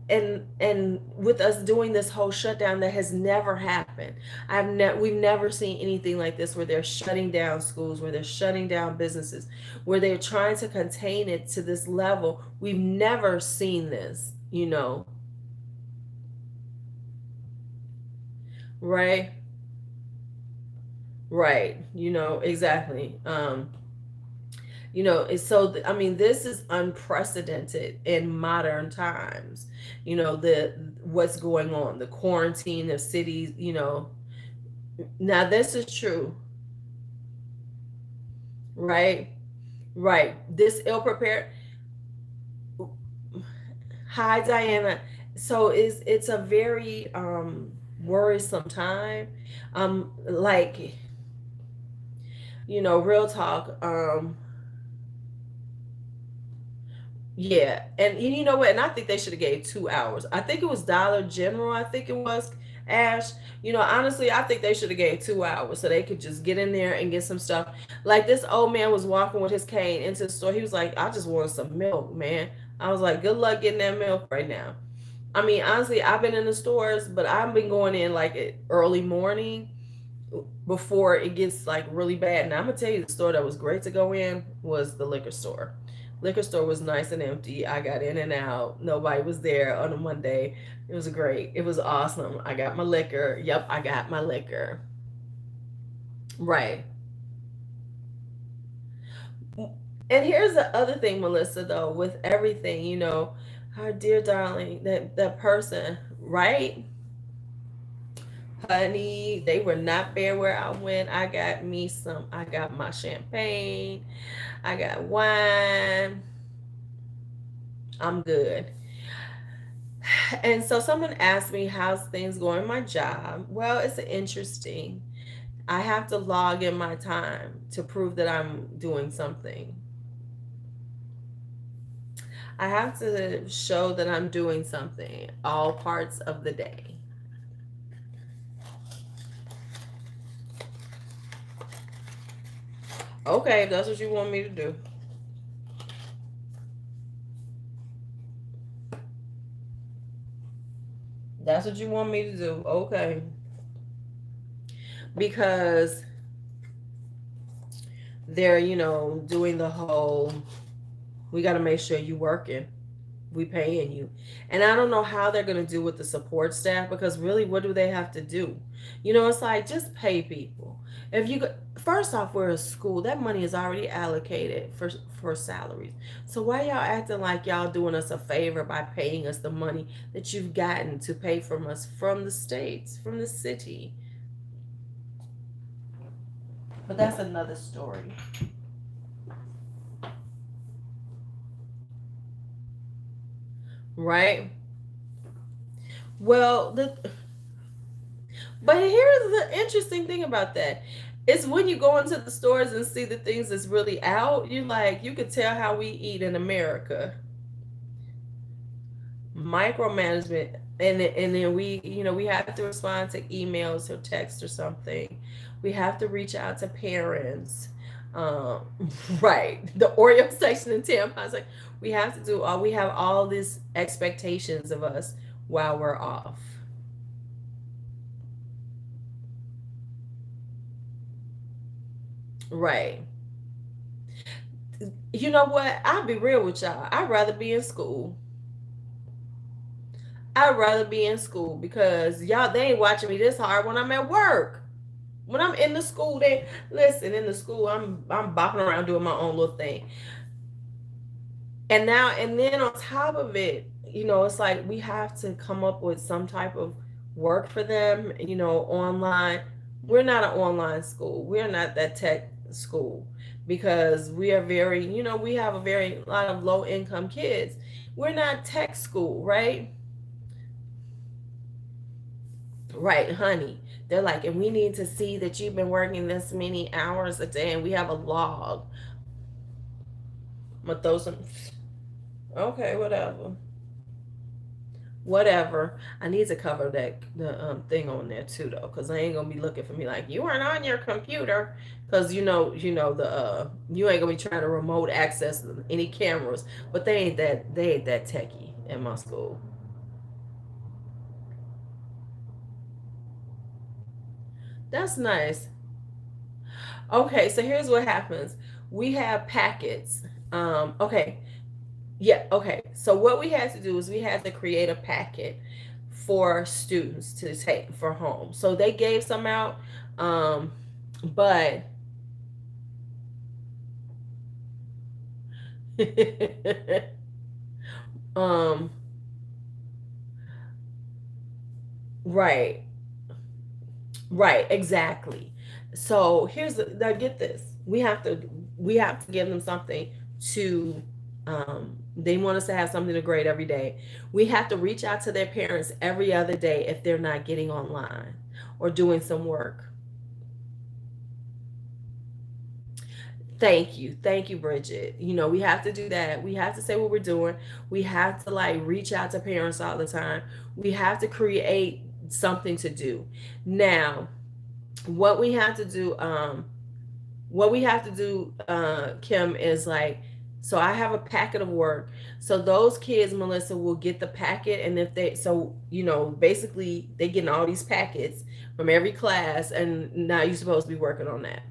And with us doing this whole shutdown that has never happened. We've never seen anything like this, where they're shutting down schools, where they're shutting down businesses, where they're trying to contain it to this level. We've never seen this. Right. Right, exactly. I mean, this is unprecedented in modern times. The what's going on, the quarantine of cities. Now this is true. Right. Right. This ill prepared. Hi, Diana. So it's a very worrisome time. Like, real talk. Yeah, and you know what? And I think they should have gave 2 hours. I think it was Dollar General. I think it was, Ash. Honestly, I think they should have gave 2 hours so they could just get in there and get some stuff. Like, this old man was walking with his cane into the store. He was like, "I just wanted some milk, man." I was like, "Good luck getting that milk right now." I mean, honestly, I've been in the stores, but I've been going in like at early morning before it gets like really bad. And I'm gonna tell you, the store that was great to go in was the liquor store. Liquor store was nice and empty. I got in and out. Nobody was there on a Monday. It was great. It was awesome. I got my liquor. Yep, I got my liquor. Right. And here's the other thing, Melissa, though, with everything, our dear darling, that person, right? Honey, they were not there where I went. I got my champagne, I got wine. I'm good. And so someone asked me, how's things going in my job? Well, it's interesting. I have to log in my time to prove that I'm doing something. I have to show that I'm doing something all parts of the day. Okay, if that's what you want me to do. That's what you want me to do. Okay. Because they're, doing the whole, we got to make sure you working. We paying you. And I don't know how they're going to do with the support staff, because really, what do they have to do? It's like, just pay people. If you first off, we're a school, that money is already allocated for salaries. So why y'all acting like y'all doing us a favor by paying us the money that you've gotten to pay from us, from the states, from the city? But that's another story. Right? Well, but here's the interesting thing about that. It's when you go into the stores and see the things that's really out, you could tell how we eat in America. Micromanagement. And then we have to respond to emails or text or something. We have to reach out to parents. Um, right. The Oreo section and tampons. Like, we have to do all, we have all these expectations of us while we're off. Right. You know what? I'll be real with y'all. I'd rather be in school. I'd rather be in school, because y'all, they ain't watching me this hard when I'm at work. When I'm in the school, they listen. In the school, I'm bopping around doing my own little thing. And then on top of it, it's like we have to come up with some type of work for them, online. We're not an online school. We're not that tech school, because we are very, we have a very lot of low income kids. We're not tech school, right? Right, honey. They're like, and we need to see that you've been working this many hours a day, and we have a log. I'm gonna throw some. Okay, whatever. Whatever. I need to cover that the thing on there too, though, because I ain't gonna be looking for me like you weren't on your computer, because the you ain't gonna be trying to remote access any cameras, but they ain't that techie in my school. That's nice. Okay, so here's what happens. We have packets. Okay, yeah, okay. So what we had to do is we had to create a packet for students to take for home. So they gave some out, um, but um, right, right, exactly. So here's now get this. We have to give them something to they want us to have something to grade every day. We have to reach out to their parents every other day if they're not getting online or doing some work. Thank you. Thank you, Bridget. We have to do that. We have to say what we're doing. We have to like reach out to parents all the time. We have to create something to do. Now, what we have to do, Kim, is like, so I have a packet of work. So those kids, Melissa, will get the packet, and if they, so basically they getting all these packets from every class, and now you're supposed to be working on that.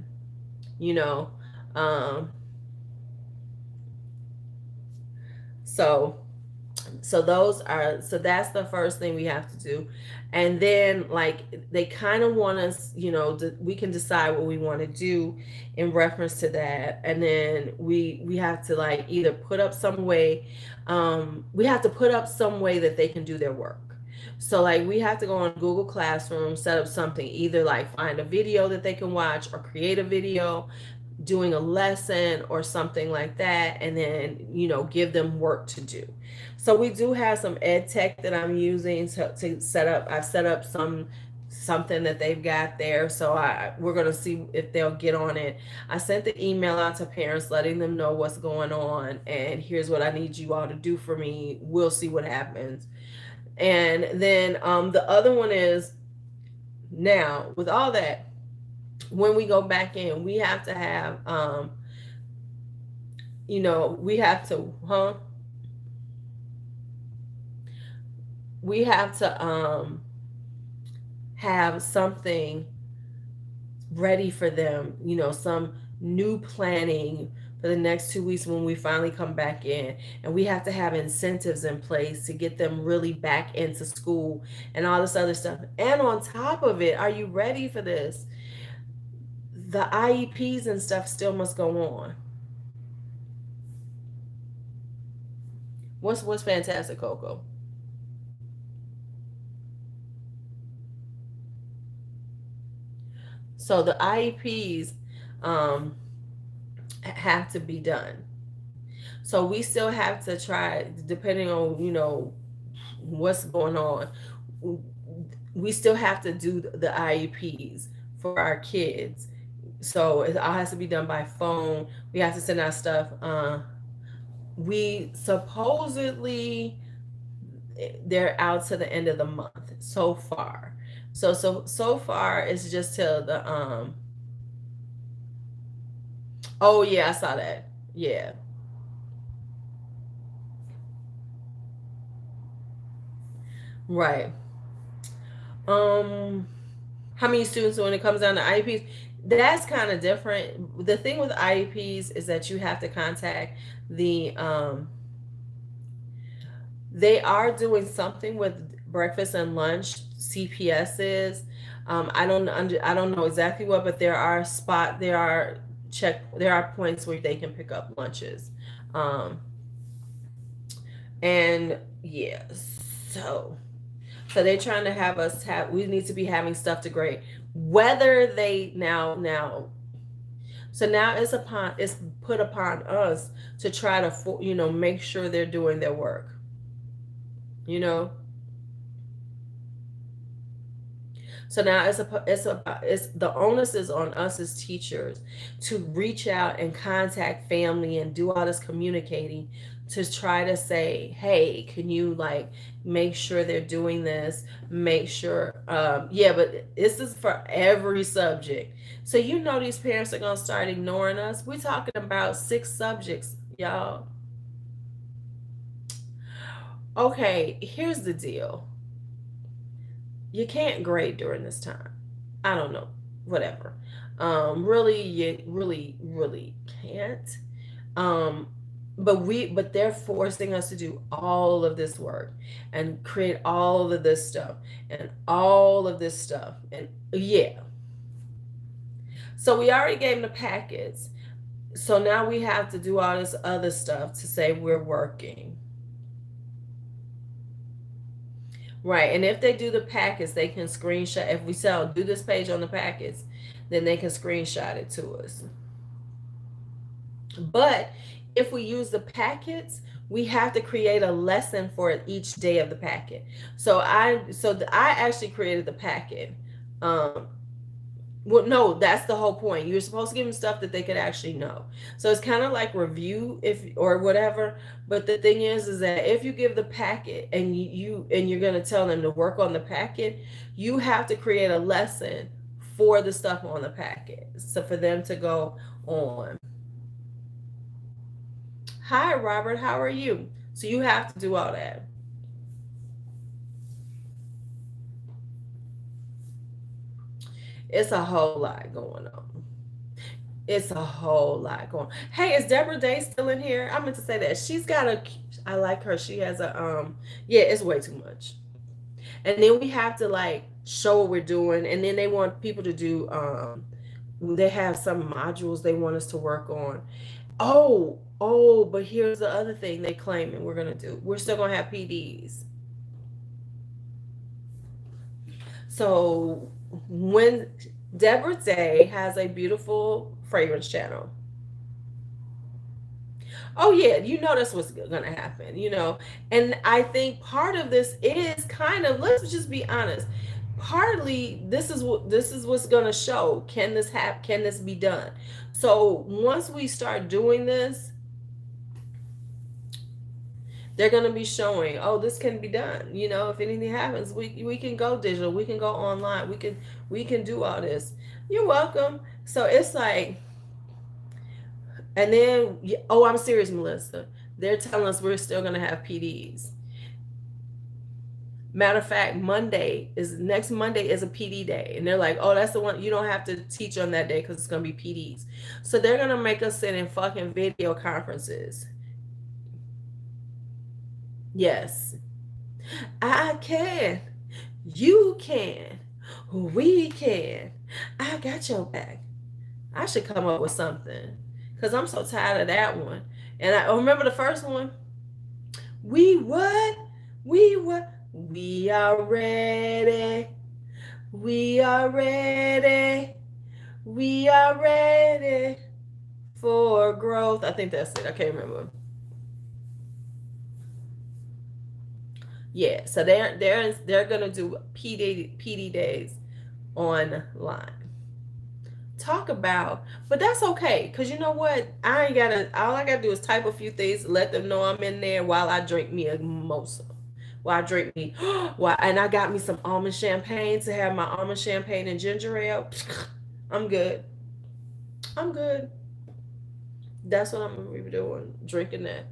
You know, um, So those are, so that's the first thing we have to do. And then like they kind of want us, we can decide what we want to do in reference to that. And then we have to like either put up some way, we have to put up some way that they can do their work. So like we have to go on Google Classroom, set up something, either like find a video that they can watch or create a video doing a lesson or something like that, and then give them work to do. So we do have some ed tech that I'm using to set up. I've set up something that they've got there, so we're going to see if they'll get on it. I sent the email out to parents letting them know what's going on, and here's what I need you all to do for me. We'll see what happens. And then the other one is, now with all that, when we go back in, we have to have we have to we have to have something ready for them, some new planning for the next 2 weeks when we finally come back in. And we have to have incentives in place to get them really back into school and all this other stuff. And on top of it, are you ready for this? The IEPs and stuff still must go on. What's fantastic, Coco? So the IEPs have to be done. So we still have to try, depending on what's going on. We still have to do the IEPs for our kids. So it all has to be done by phone. We have to send out stuff. We supposedly, they're out to the end of the month so far. So far it's just till the oh yeah, I saw that. Yeah. Right. um how many students when it comes down to IEPs? That's kind of different. The thing with IEPs is that you have to contact the they are doing something with breakfast and lunch. CPS is. I don't know exactly what, but there are points where they can pick up lunches. Um, and yeah, so so they're trying to have us have. We need to be having stuff to grade. Whether they now. So now it's put upon us to try to make sure they're doing their work. You know. So now it's the onus is on us as teachers to reach out and contact family and do all this communicating to try to say, hey, can you like make sure they're doing this? Make sure, yeah, but this is for every subject. So these parents are gonna start ignoring us. We're talking about 6 subjects, y'all. Okay, here's the deal. You can't grade during this time. I don't know, whatever. Really, you really can't. Um, but they're forcing us to do all of this work and create all of this stuff and all of this stuff, and yeah. So we already gave them the packets. So now we have to do all this other stuff to say we're working. Right. And if they do the packets, they can screenshot. If we do this page on the packets, then they can screenshot it to us. But if we use the packets, we have to create a lesson for each day of the packet. I actually created the packet. Um, well, no, that's the whole point. You're supposed to give them stuff that they could actually know. So it's kind of like review if or whatever. But the thing is that if you give the packet and you're gonna tell them to work on the packet, you have to create a lesson for the stuff on the packet. So for them to go on. Hi, Robert. How are you? So you have to do all that. It's a whole lot going on. It's a whole lot going. Hey, is Deborah Day still in here? I meant to say that. She's got a I like her. She has a yeah, it's way too much. And then we have to like show what we're doing, and then they want people to do they have some modules they want us to work on. Oh, but here's the other thing they claiming we're gonna do. We're still gonna have PDs. So when Deborah Day has a beautiful fragrance channel. Oh yeah, you know that's what's gonna happen, you know. And I think part of this is kind of, let's just be honest. Partly this is what's gonna show. Can this happen? Can this be done? So once we start doing this, they're going to be showing, oh, this can be done. You know, if anything happens, we can go digital, we can go online, we can do all this. You're welcome. So it's like, and then, oh, I'm serious, Melissa. They're telling us we're still going to have PDs. Matter of fact, next Monday is a PD day. And they're like, oh, that's the one you don't have to teach on that day because it's going to be PDs. So they're going to make us sit in fucking video conferences. Yes. I can. You can. We can. I got your back. I should come up with something because I'm so tired of that one. And I remember the first one. We what? We what? We are ready. We are ready. We are ready for growth. I think that's it. I can't remember. Yeah, so they're gonna do PD days online. Talk about, but that's okay, because you know what? All I gotta do is type a few things, let them know I'm in there while I drink me a mimosa. While I drink me, and I got me some almond champagne to have my almond champagne and ginger ale. I'm good. I'm good. That's what I'm gonna be doing, drinking that.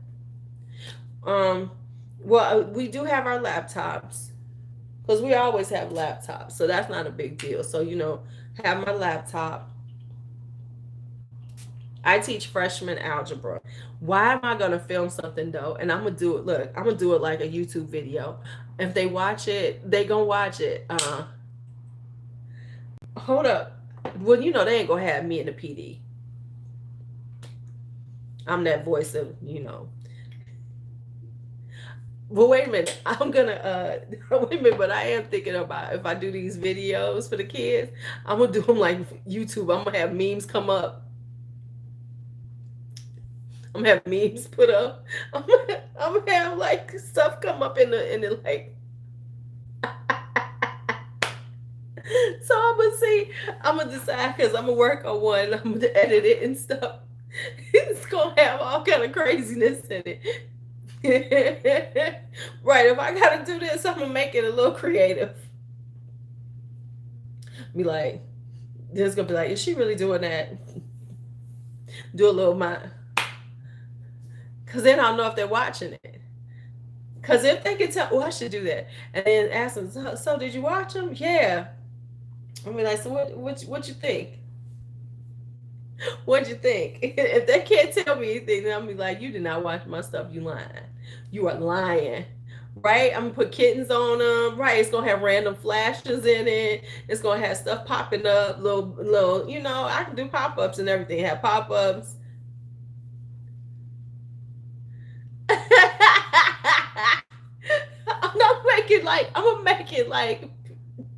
Well, we do have our laptops because we always have laptops, so that's not a big deal. So, you know, have my laptop. I teach freshman algebra. Why am I gonna film something though? And I'm gonna do it. Look, I'm gonna do it like a YouTube video. If they watch it, they gonna watch it. Hold up. Well, you know they ain't gonna have me in the PD. I'm that voice of, you know. Well, wait a minute. I'm gonna wait a minute, but I am thinking about if I do these videos for the kids, I'm gonna do them like YouTube. I'm gonna have memes come up. I'm gonna have memes put up. I'm gonna have like stuff come up in the like. So I'm gonna see. I'm gonna decide because I'm gonna work on one. I'm gonna edit it and stuff. It's gonna have all kind of craziness in it. Right, if I gotta do this, I'm gonna make it a little creative. Be like, there's gonna be like, is she really doing that? Do a little mind, because then I'll know if they're watching it. Because if they can tell, oh, I should do that, and then ask them, so did you watch them? Yeah. I mean, like, so what you think? What'd you think? If they can't tell me anything, then I'll be like, you did not watch my stuff. You lying. You are lying. Right? I'm gonna put kittens on them. Right? It's gonna have random flashes in it. It's gonna have stuff popping up, little. You know, I can do pop-ups and everything. Have pop-ups. I'm gonna make it like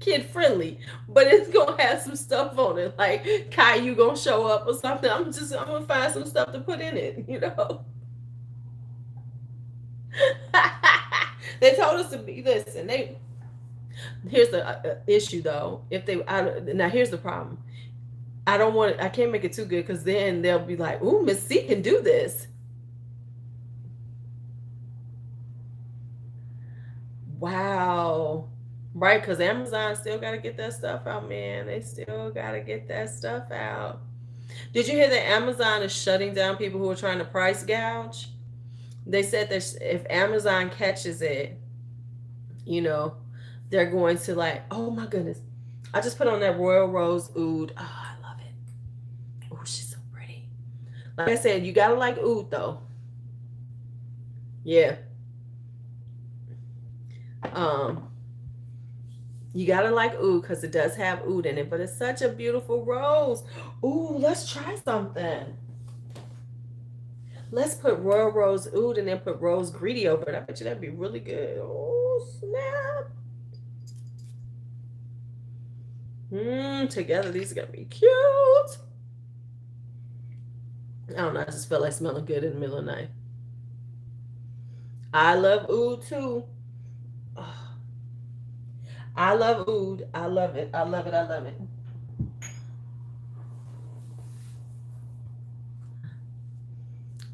kid friendly, but it's gonna have some stuff on it, like Caillou gonna show up or something. I'm gonna find some stuff to put in it, you know. They told us to be, listen, here's the issue though. Now here's the problem. I can't make it too good because then they'll be like, ooh, Miss C can do this. Wow. Right, because Amazon still got to get that stuff out, man. They still got to get that stuff out. Did you hear that Amazon is shutting down people who are trying to price gouge? They said that if Amazon catches it, you know, they're going to like, oh my goodness. I just put on that Royal Rose Oud. Oh, I love it. Oh, she's so Like I said, you gotta like oud though. Yeah. Um, you gotta like oud because it does have oud in it, but it's such a beautiful rose. Ooh, let's try something. Let's put Royal Rose Oud and then put Rose Greedy over it. I bet you that'd be really good. Oh, snap. Together these are gonna be cute. I don't know, I just feel like smelling good in the middle of the night. I love oud too. Oh, I love oud. I love it. I love it. I love it.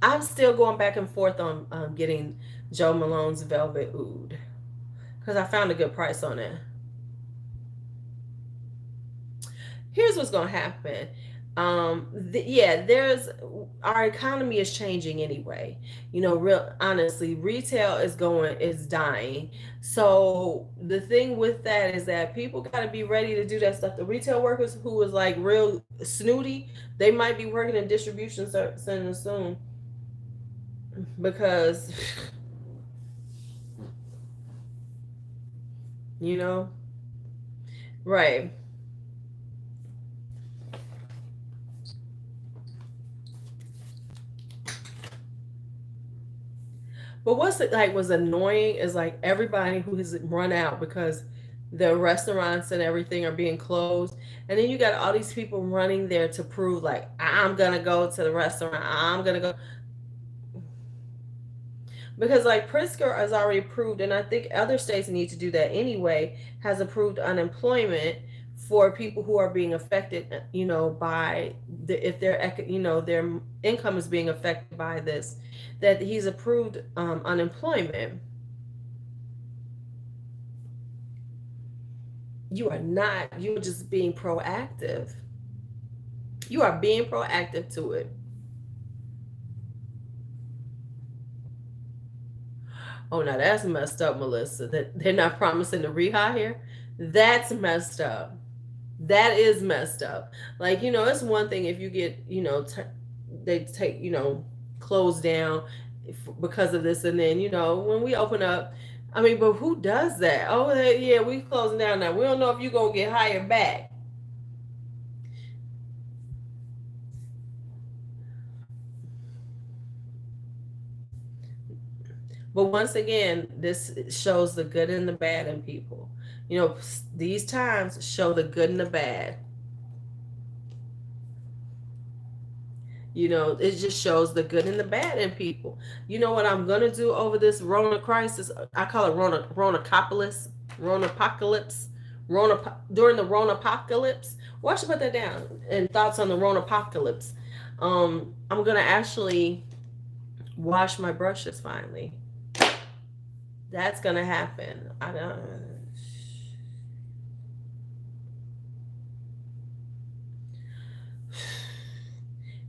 I'm still going back and forth on getting Joe Malone's Velvet Oud because I found a good price on it. Here's what's going to happen. Yeah, there's our economy is changing anyway. You know, real honestly, retail is dying. So the thing with that is that people got to be ready to do that stuff. The retail workers who is like real snooty, they might be working in distribution centers soon because you know, right. But what's it like was annoying is like everybody who has run out because the restaurants and everything are being closed. And then you got all these people running there to prove like I'm gonna go to the restaurant. I'm gonna go because like Pritzker has already approved, and I think other states need to do that anyway, has approved unemployment for people who are being affected, you know, by if their their income is being affected by this, that he's approved unemployment. You are not. You're just being proactive. You are being proactive to it. Oh, now that's messed up, Melissa. That they're not promising to rehire. That's messed up. That is messed up. Like, you know, it's one thing if you get, they take, closed down because of this. And then, when we open up, I mean, but who does that? Oh, yeah, we closing down now. We don't know if you're going to get hired back. But once again, this shows the good and the bad in people. You know, these times show the good and the bad. You know, it just shows the good and the bad in people. You know what I'm gonna do over this Rona crisis? I call it Ronapocalypse, Ronapocalypse, during the Ronapocalypse. Why should I put that down? And thoughts on the Ronapocalypse. I'm gonna actually wash my brushes finally. That's gonna happen. I don't.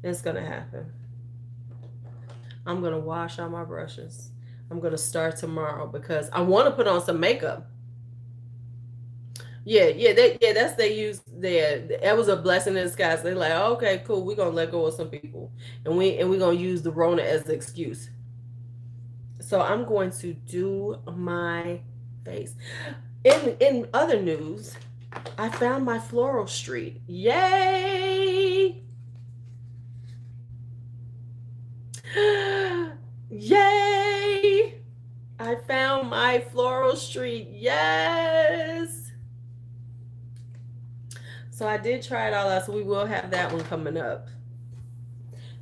It's gonna happen. I'm gonna wash all my brushes. I'm gonna start tomorrow because I want to put on some makeup. That's they use there. That was a blessing in disguise. They're like, okay, cool, we're gonna let go of some people, and we're gonna use the Rona as the excuse. So I'm going to do my face. In other news, I found my floral street. Yay! Yay! I found my floral street. Yes. So I did try it all out. So we will have that one coming up.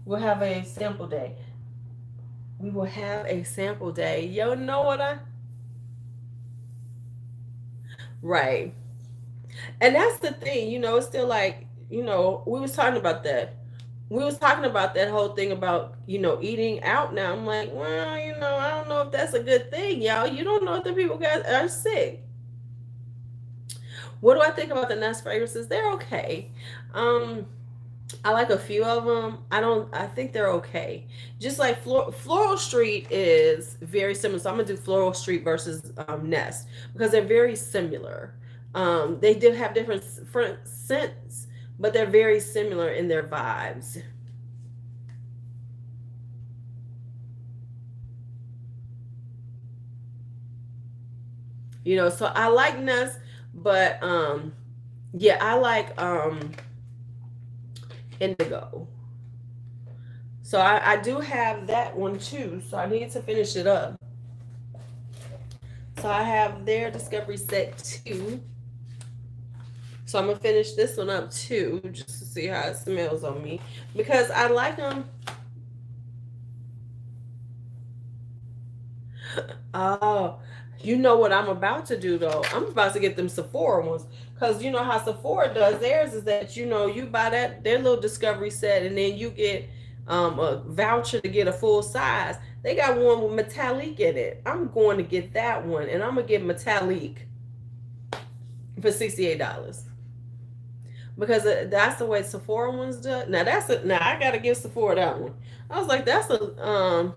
We'll have a sample day. We will have a sample day. Yo, know what right. And that's the thing, it's still like, we was talking about that. We was talking about that whole thing about, eating out now. I'm like, well, I don't know if that's a good thing, y'all. You don't know if the people guys are sick. What do I think about the Nest fragrances? They're okay. I like a few of them. I think they're okay. Just like Floral Street is very similar. So I'm gonna do Floral Street versus Nest because they're very similar. They do have different scents, but they're very similar in their vibes. You know, so I like nuts, but yeah, I like indigo. So I do have that one too. So I need to finish it up. So I have their Discovery Set 2. So I'm gonna finish this one up too, just to see how it smells on me, because I like them. Oh, you know what I'm about to do though? I'm about to get them Sephora ones, because you know how Sephora does theirs is that you know you buy that their little Discovery Set and then you get a voucher to get a full size. They got one with metallic in it. I'm going to get that one, and I'm gonna get metallic for $68 because that's the way Sephora ones do. Now I gotta give Sephora that one. I was like, that's a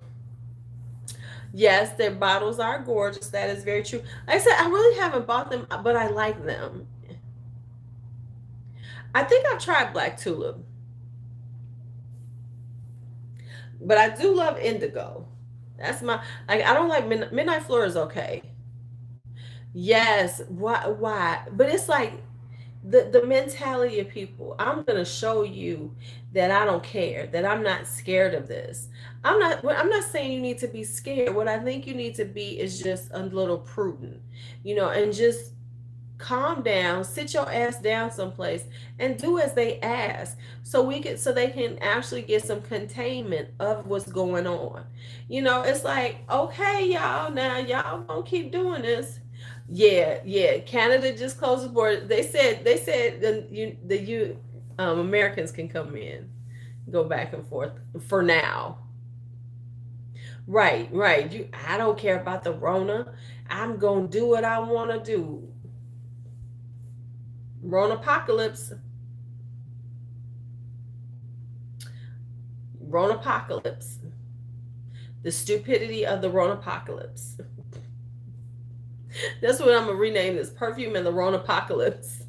yes, their bottles are gorgeous. That is very true. Like I said, I really haven't bought them, but I like them. I think I've tried Black Tulip, but I do love Indigo. That's my like. I don't like Midnight Floor is okay. Yes, why? Why? But it's like the mentality of people. I'm gonna show you that I don't care, that I'm not scared of this. I'm not saying you need to be scared. What I think you need to be is just a little prudent, you know, and just calm down, sit your ass down someplace and do as they ask, so they can actually get some containment of what's going on. You know, it's like, okay, y'all, now y'all gonna keep doing this. Yeah, yeah. Canada just closed the border. They said the Americans can come in, go back and forth for now. Right, right. I don't care about the Rona. I'm gonna do what I want to do. Ronapocalypse, Ronapocalypse, the stupidity of the Ronapocalypse. That's what I'm gonna rename this perfume and the Ronapocalypse.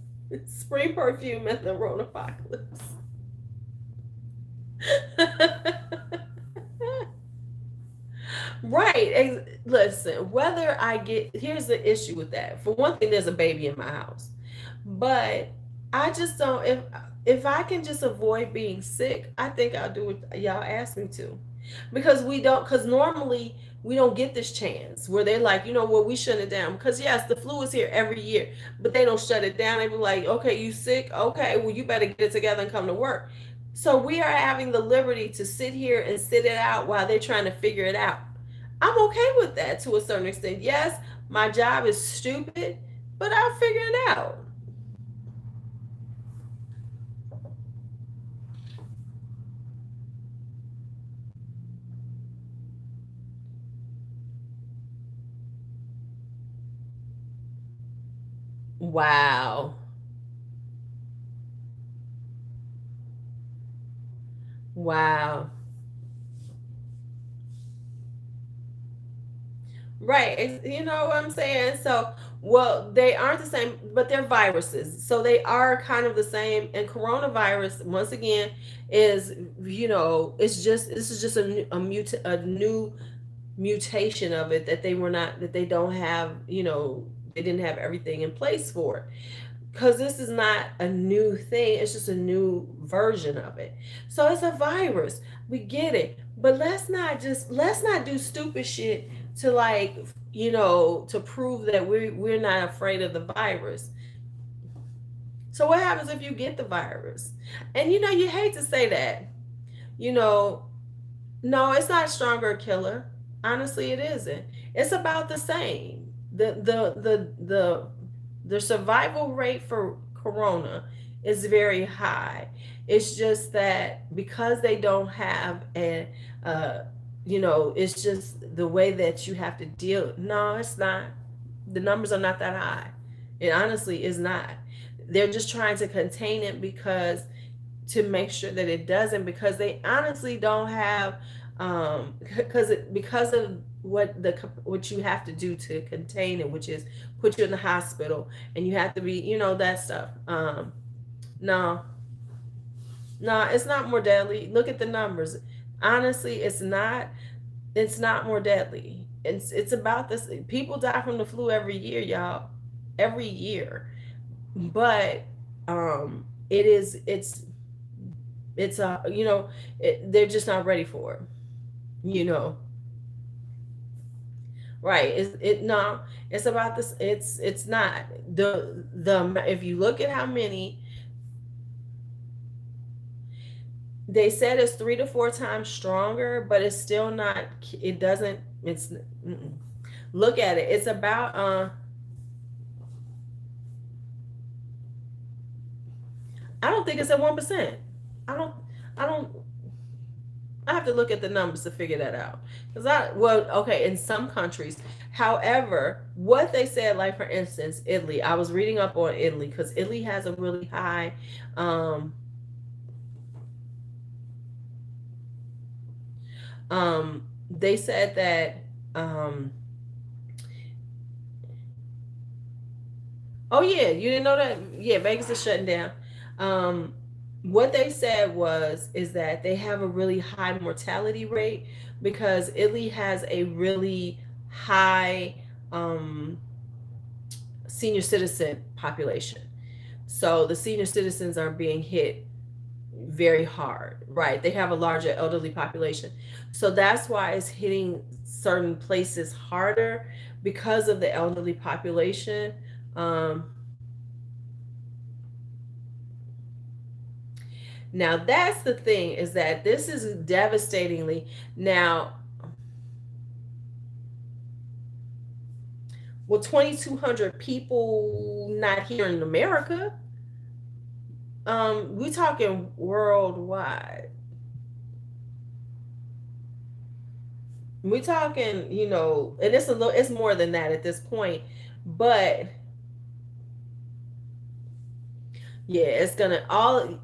Spring perfume and the Ronapocalypse. Right. Listen, whether I get here's the issue with that. For one thing, there's a baby in my house. But I just don't if I can just avoid being sick, I think I'll do what y'all ask me to. Because we don't because normally we don't get this chance where they're like, you know what, we shut it down. Because yes, the flu is here every year, but they don't shut it down. They be like, okay, you sick? Okay, well you better get it together and come to work. So we are having the liberty to sit here and sit it out while they're trying to figure it out. I'm okay with that to a certain extent. Yes, my job is stupid, but I'll figure it out. Wow. Wow. Right. You know what I'm saying? So, well, they aren't the same, but they're viruses. So they are kind of the same. And coronavirus, once again, is, you know, this is just a new mutation of it that that they don't have, you know, they didn't have everything in place for it. Because this is not a new thing, it's just a new version of it. So it's a virus, we get it, but let's not do stupid shit to like, you know, to prove that we're not afraid of the virus. So what happens if you get the virus? And you know, you hate to say that, you know, no, it's not stronger killer. Honestly, it isn't. It's about the same. The survival rate for corona is very high. It's just that because they don't have a you know, it's just the way that you have to deal. No, it's not. The numbers are not that high. It honestly is not. They're just trying to contain it because to make sure that it doesn't, because they honestly don't have because of what you have to do to contain it, which is put you in the hospital and you have to be, you know, that stuff. No, no, it's not more deadly. Look at the numbers. Honestly, it's not more deadly. it's about this. People die from the flu every year, y'all, every year. But it is it's a they're just not ready for it. You know, right? It no, it's about this. It's not the if you look at how many they said it's 3 to 4 times stronger, but it's still not. It doesn't. It's mm-mm. Look at it. It's about I don't think it's at 1%. I don't. I don't. I have to look at the numbers to figure that out. Because okay, in some countries. However, what they said, like for instance, Italy. I was reading up on Italy because Italy has a really high. Um, they said that. Oh yeah, you didn't know that? Yeah, Vegas is shutting down. Um, what they said was is that they have a really high mortality rate because Italy has a really high um, senior citizen population. So the senior citizens are being hit very hard, right? They have a larger elderly population. So that's why it's hitting certain places harder because of the elderly population. Um, Now that's the thing is that this is devastatingly now. Well, 2,200 people not here in America. We talking worldwide. We talking, and it's a little. It's more than that at this point, but yeah, it's gonna all.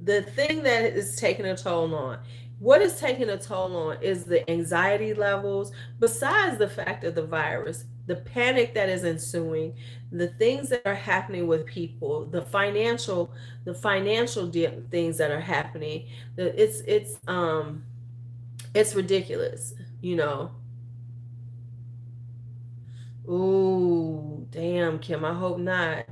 The thing that is taking a toll on what is taking a toll on is the anxiety levels, besides the fact of the virus, the panic that is ensuing, the things that are happening with people, the financial things that are happening. It's ridiculous, you know. Ooh, damn, Kim, I hope not.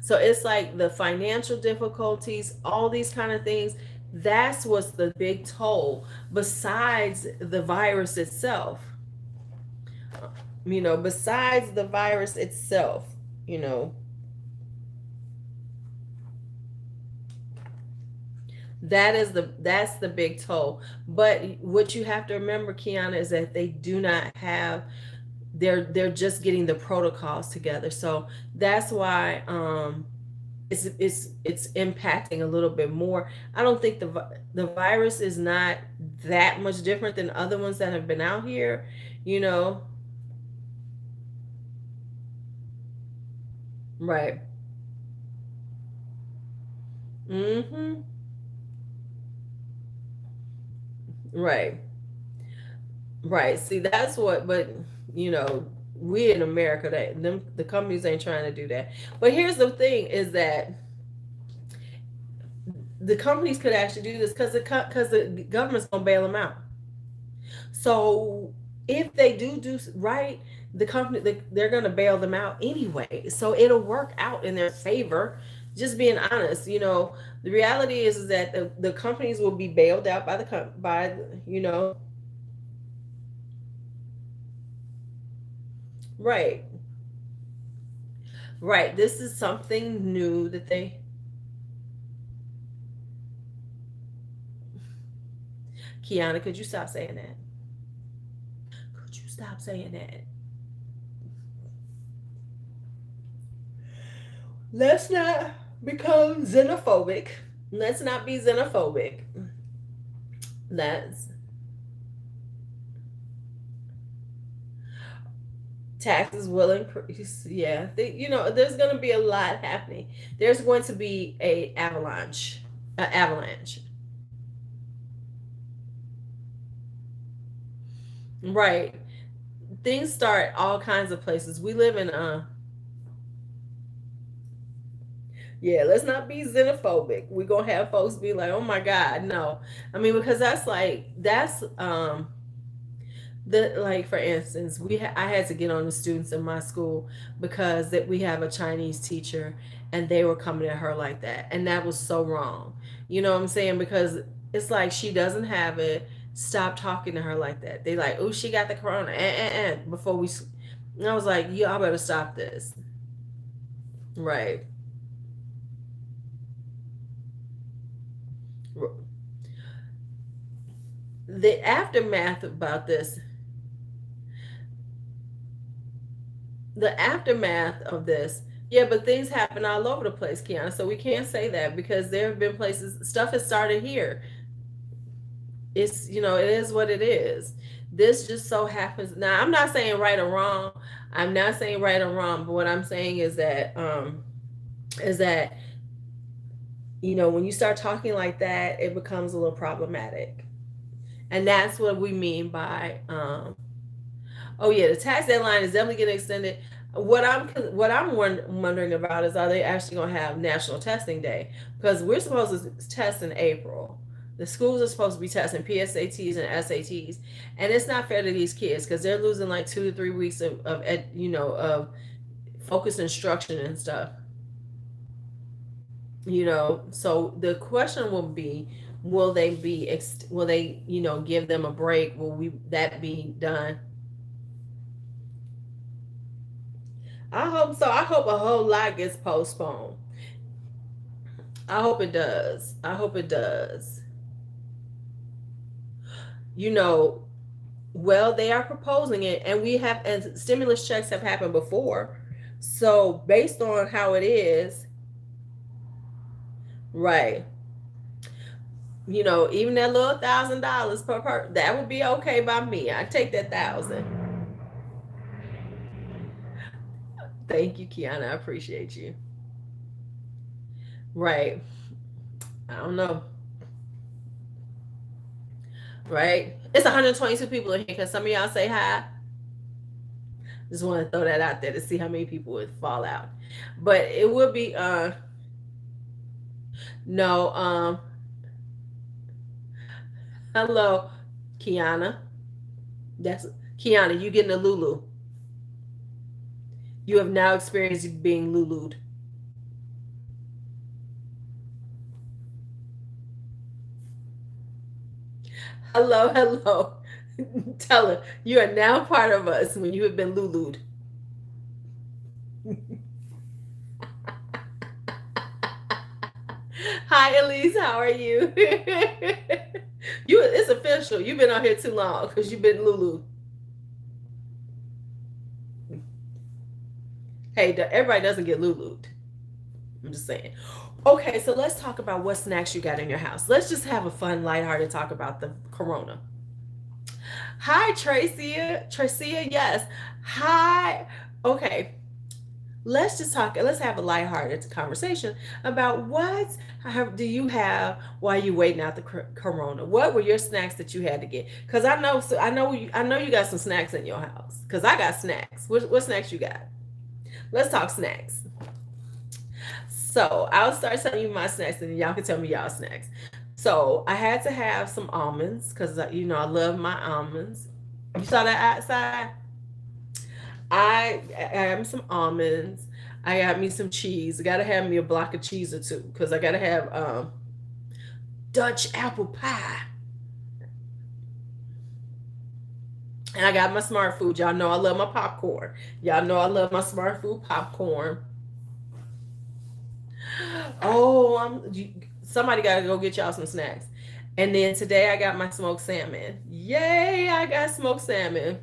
So it's like the financial difficulties, all these kind of things. That's what's the big toll, besides the virus itself. Besides the virus itself, you know, that's the big toll. But what you have to remember, Kiana, is that they do not have they're just getting the protocols together. So that's why it's impacting a little bit more. I don't think the virus is not that much different than other ones that have been out here, you know. Right. Mhm. Right. Right. See, that's what, but we in America, that the companies ain't trying to do that. But here's the thing is that the companies could actually do this because the government's gonna bail them out. So if they do right, the company they're gonna bail them out anyway. So it'll work out in their favor. Just being honest, the reality is that the companies will be bailed out by you know right, right. This is something new that they. Kiana, could you stop saying that? Could you stop saying that? Let's not become xenophobic. Let's not be xenophobic. That's taxes will increase. Yeah, there's going to be a lot happening. There's going to be a avalanche. Right. Things start all kinds of places. We live in yeah, let's not be xenophobic. We're gonna have folks be like, oh my God, no. I mean, because that's Like for instance, I had to get on the students in my school because that we have a Chinese teacher and they were coming at her like that, and that was so wrong. You know what I'm saying? Because it's like she doesn't have it. Stop talking to her like that. They like, oh, she got the corona, before we. And I was like, y'all better stop this. Right. The aftermath about this, the aftermath of this, yeah, but things happen all over the place, Kiana. So we can't say that because there have been places, stuff has started here. It's, it is what it is. This just so happens. Now, I'm not saying right or wrong. I'm not saying right or wrong, but what I'm saying is that, when you start talking like that, it becomes a little problematic. And that's what we mean by, oh yeah, the tax deadline is definitely getting extended. What I'm wondering about is, are they actually going to have National Testing Day? Because we're supposed to test in April. The schools are supposed to be testing PSATs and SATs, and it's not fair to these kids because they're losing like 2 to 3 weeks of focused instruction and stuff. So the question will be, will they give them a break? Will we that be done? I hope so. I hope a whole lot gets postponed. I hope it does. I hope it does. You know, well, they are proposing it, and and stimulus checks have happened before. So based on how it is, right? Even that little $1,000 that would be okay by me. I take that 1,000. Thank you, Kiana. I appreciate you. Right. I don't know. Right. It's 122 people in here. Can some of y'all say hi? Just want to throw that out there to see how many people would fall out. But it would be no, hello, Kiana. That's Kiana, you getting a Lulu. You have now experienced being Lulu'd. Hello, hello. Tell her you are now part of us when you have been Lulu'd. Hi, Elise. How are you? It's official. You've been on here too long because you've been Lulu. Hey, everybody doesn't get Lulu'd. I'm just saying. Okay, so let's talk about what snacks you got in your house. Let's just have a fun, lighthearted talk about the corona. Hi, Tracia. Tracia, yes. Hi. Okay. Let's just talk. Let's have a lighthearted conversation about what do you have while you waiting out the corona. What were your snacks that you had to get? Because I know you got some snacks in your house. Because I got snacks. What snacks you got? Let's talk snacks. So I'll start telling you my snacks, and y'all can tell me y'all snacks. So I had to have some almonds because I love my almonds. You saw that outside? I have some almonds. I got me some cheese. I gotta have me a block of cheese or two because I gotta have Dutch apple pie. And I got my smart food. Y'all know I love my popcorn. Y'all know I love my smart food popcorn. Oh, somebody got to go get y'all some snacks. And then today I got my smoked salmon. Yay, I got smoked salmon.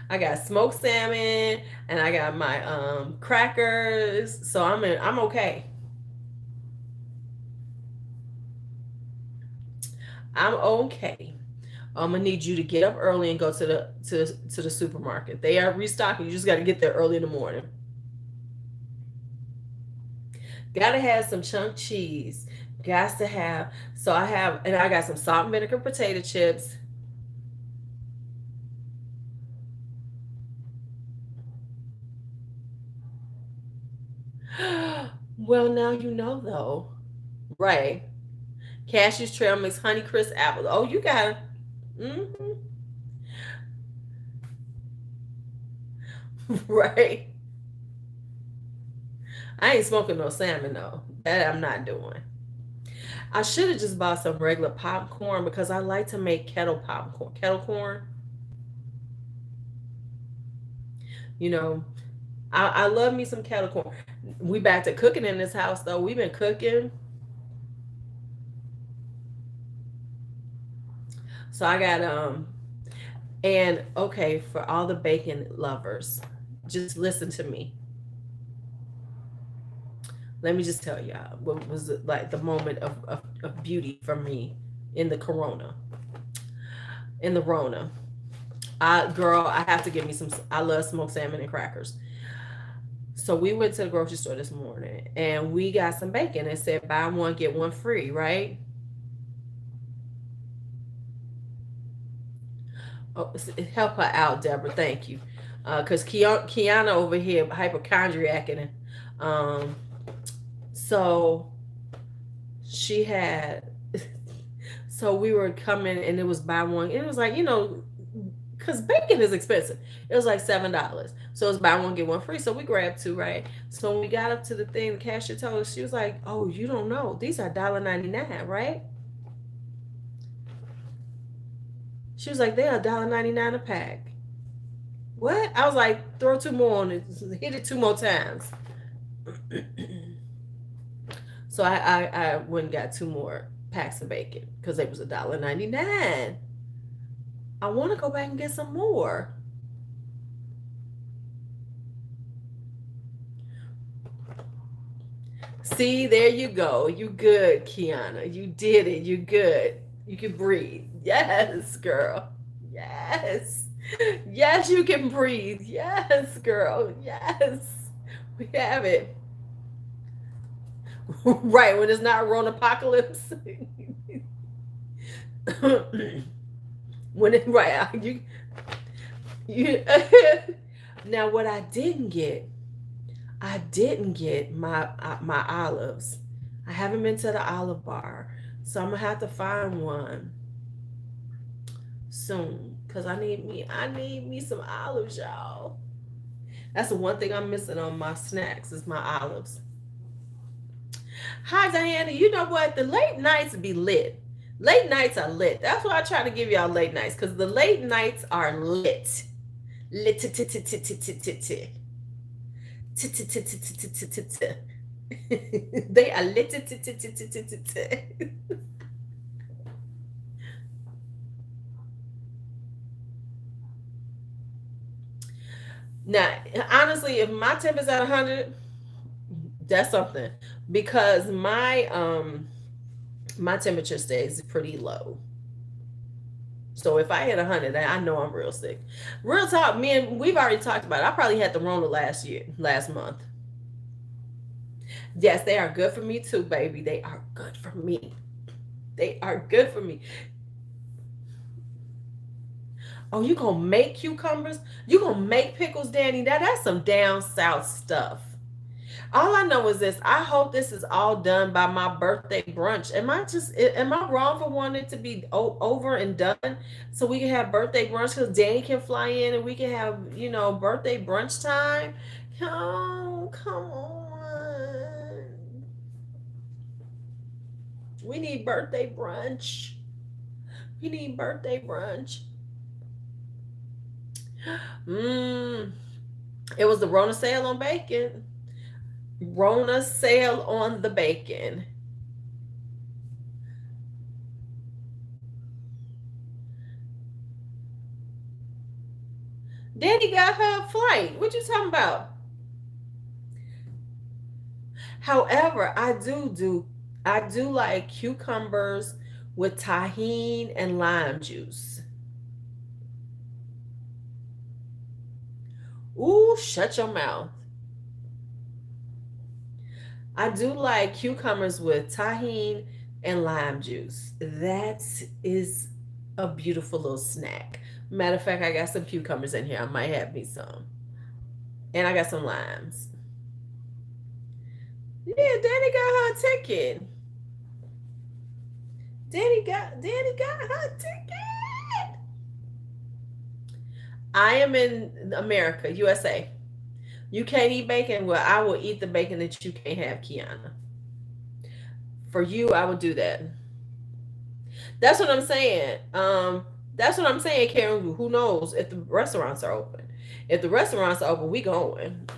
I got smoked salmon and I got my crackers. So I'm okay. I'm okay. I'm gonna need you to get up early and go to the supermarket. They are restocking. You just got to get there early in the morning. Gotta have some chunk cheese. Got to have. So I got some salt and vinegar potato chips. Well, now you know though. Right. Cashew's Trail Mix Honey Crisp Apple. Oh, you got Mm-hmm. Right. I ain't smoking no salmon though. That I'm not doing. I should have just bought some regular popcorn because I like to make kettle popcorn. Kettle corn. You know, I love me some kettle corn. We back to cooking in this house though. We've been cooking. So I got and okay, for all the bacon lovers, just listen to me. Let me just tell y'all what was like the moment of beauty for me in the corona. In the Rona. Girl, I have to give me some. I love smoked salmon and crackers. So we went to the grocery store this morning and we got some bacon. It said buy one get one free, right? Oh, help her out, Deborah. Thank you. Because Kiana over here hypochondriac and so she had. So we were coming and it was buy one. It was like because bacon is expensive. It was like $7. So it was buy one get one free. So we grabbed two, right? So when we got up to the thing, the cashier told us, she was like, "Oh, you don't know. These are $1.99, right?" She was like, "They are $1.99 a pack." What? I was like, "Throw two more on it. Hit it two more times." So I went and got two more packs of bacon because it was $1.99. I want to go back and get some more. See, there you go. You good, Kiana. You did it. You good. You can breathe. Yes, girl. Yes. Yes, you can breathe. Yes, girl. Yes. We have it. Right, when it's not Ronapocalypse. When it right you now what I didn't get my olives. I haven't been to the olive bar, so I'm gonna have to find one soon because I need me some olives, y'all. That's the one thing I'm missing on my snacks is my olives. Hi, Diana. You know what? The late nights be lit. Late nights are lit. That's why I try to give y'all late nights because the late nights are lit. Lit. They are lit. Now, honestly, if my temp is at 100, that's something because my temperature stays pretty low. So if I hit 100, I know I'm real sick. Real talk, we've already talked about it. I probably had the Rona last month. Yes, they are good for me too, baby. They are good for me. They are good for me. Oh, you gonna make cucumbers? You gonna make pickles, Danny? That's some down south stuff. All I know is this. I hope this is all done by my birthday brunch. Am I wrong for wanting it to be over and done so we can have birthday brunch because Danny can fly in and we can have, birthday brunch time? Oh, come on. We need birthday brunch. We need birthday brunch. It was the Rona sale on bacon. Rona sale on the bacon. Danny got her flight. What you talking about? However, I do like cucumbers with tahini and lime juice. Ooh, shut your mouth. I do like cucumbers with tahini and lime juice. That is a beautiful little snack. Matter of fact, I got some cucumbers in here. I might have me some. And I got some limes. Yeah, Danny got her ticket. Danny got her ticket. I am in America, USA. You can't eat bacon. Well, I will eat the bacon that you can't have, Kiana. For you, I would do that. That's what I'm saying. That's what I'm saying, Karen. Who knows if the restaurants are open? If the restaurants are open, we going.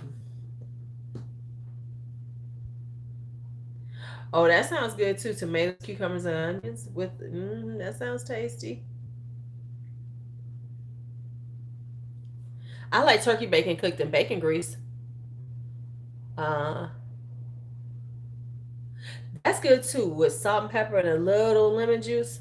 Oh, that sounds good too. Tomatoes, cucumbers, and onions with that sounds tasty. I like turkey bacon cooked in bacon grease. Uh, that's good too with salt and pepper and a little lemon juice.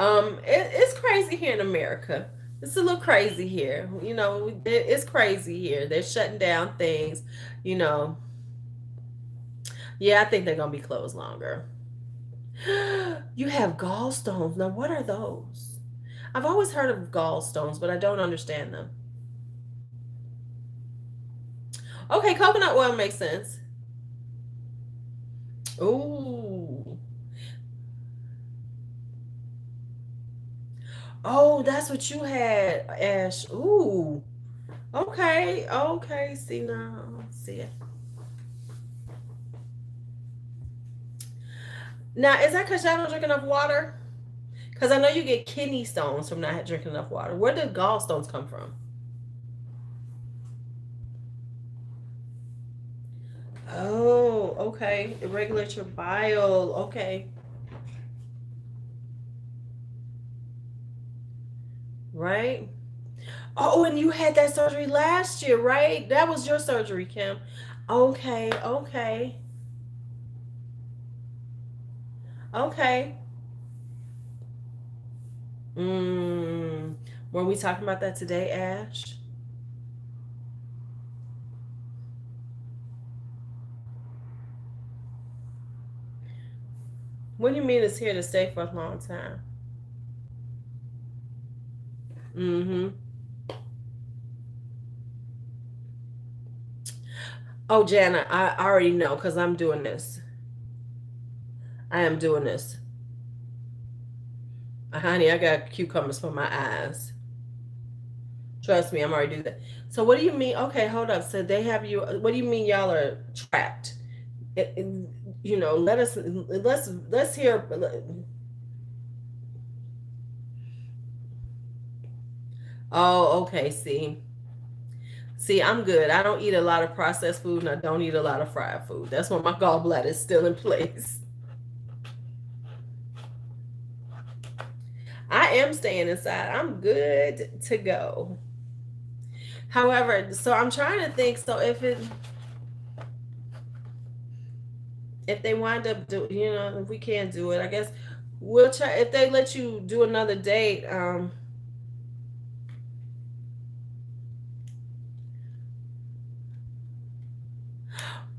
It's crazy here in America. It's a little crazy here. You know, it's crazy here. They're shutting down things. You know, yeah, I think they're gonna be closed longer. You have gallstones. Now, what are those? I've always heard of gallstones, but I don't understand them. Okay, coconut oil makes sense. Ooh. Oh, that's what you had, Ash. Ooh. Okay. Okay. See now. See it. Now, is that because y'all don't drink enough water? Because I know you get kidney stones from not drinking enough water. Where did gallstones come from? Oh, okay. It regulates your bile. Okay. Right? Oh, and you had that surgery last year, right? That was your surgery, Kim. Okay, okay, okay. Mm. Were we talking about that today, Ash? What do you mean it's here to stay for a long time? Mm-hmm. Oh, Jana, I already know because I'm doing this. I am doing this. Honey, I got cucumbers for my eyes. Trust me, I'm already doing that. So what do you mean? Okay, hold up. So they have you. What do you mean y'all are trapped? It, you know, let's hear. Oh, okay. See, I'm good. I don't eat a lot of processed food, and I don't eat a lot of fried food. That's why my gallbladder is still in place. I am staying inside. I'm good to go. However, so I'm trying to think. So if they wind up if we can't do it, I guess we'll try. If they let you do another date,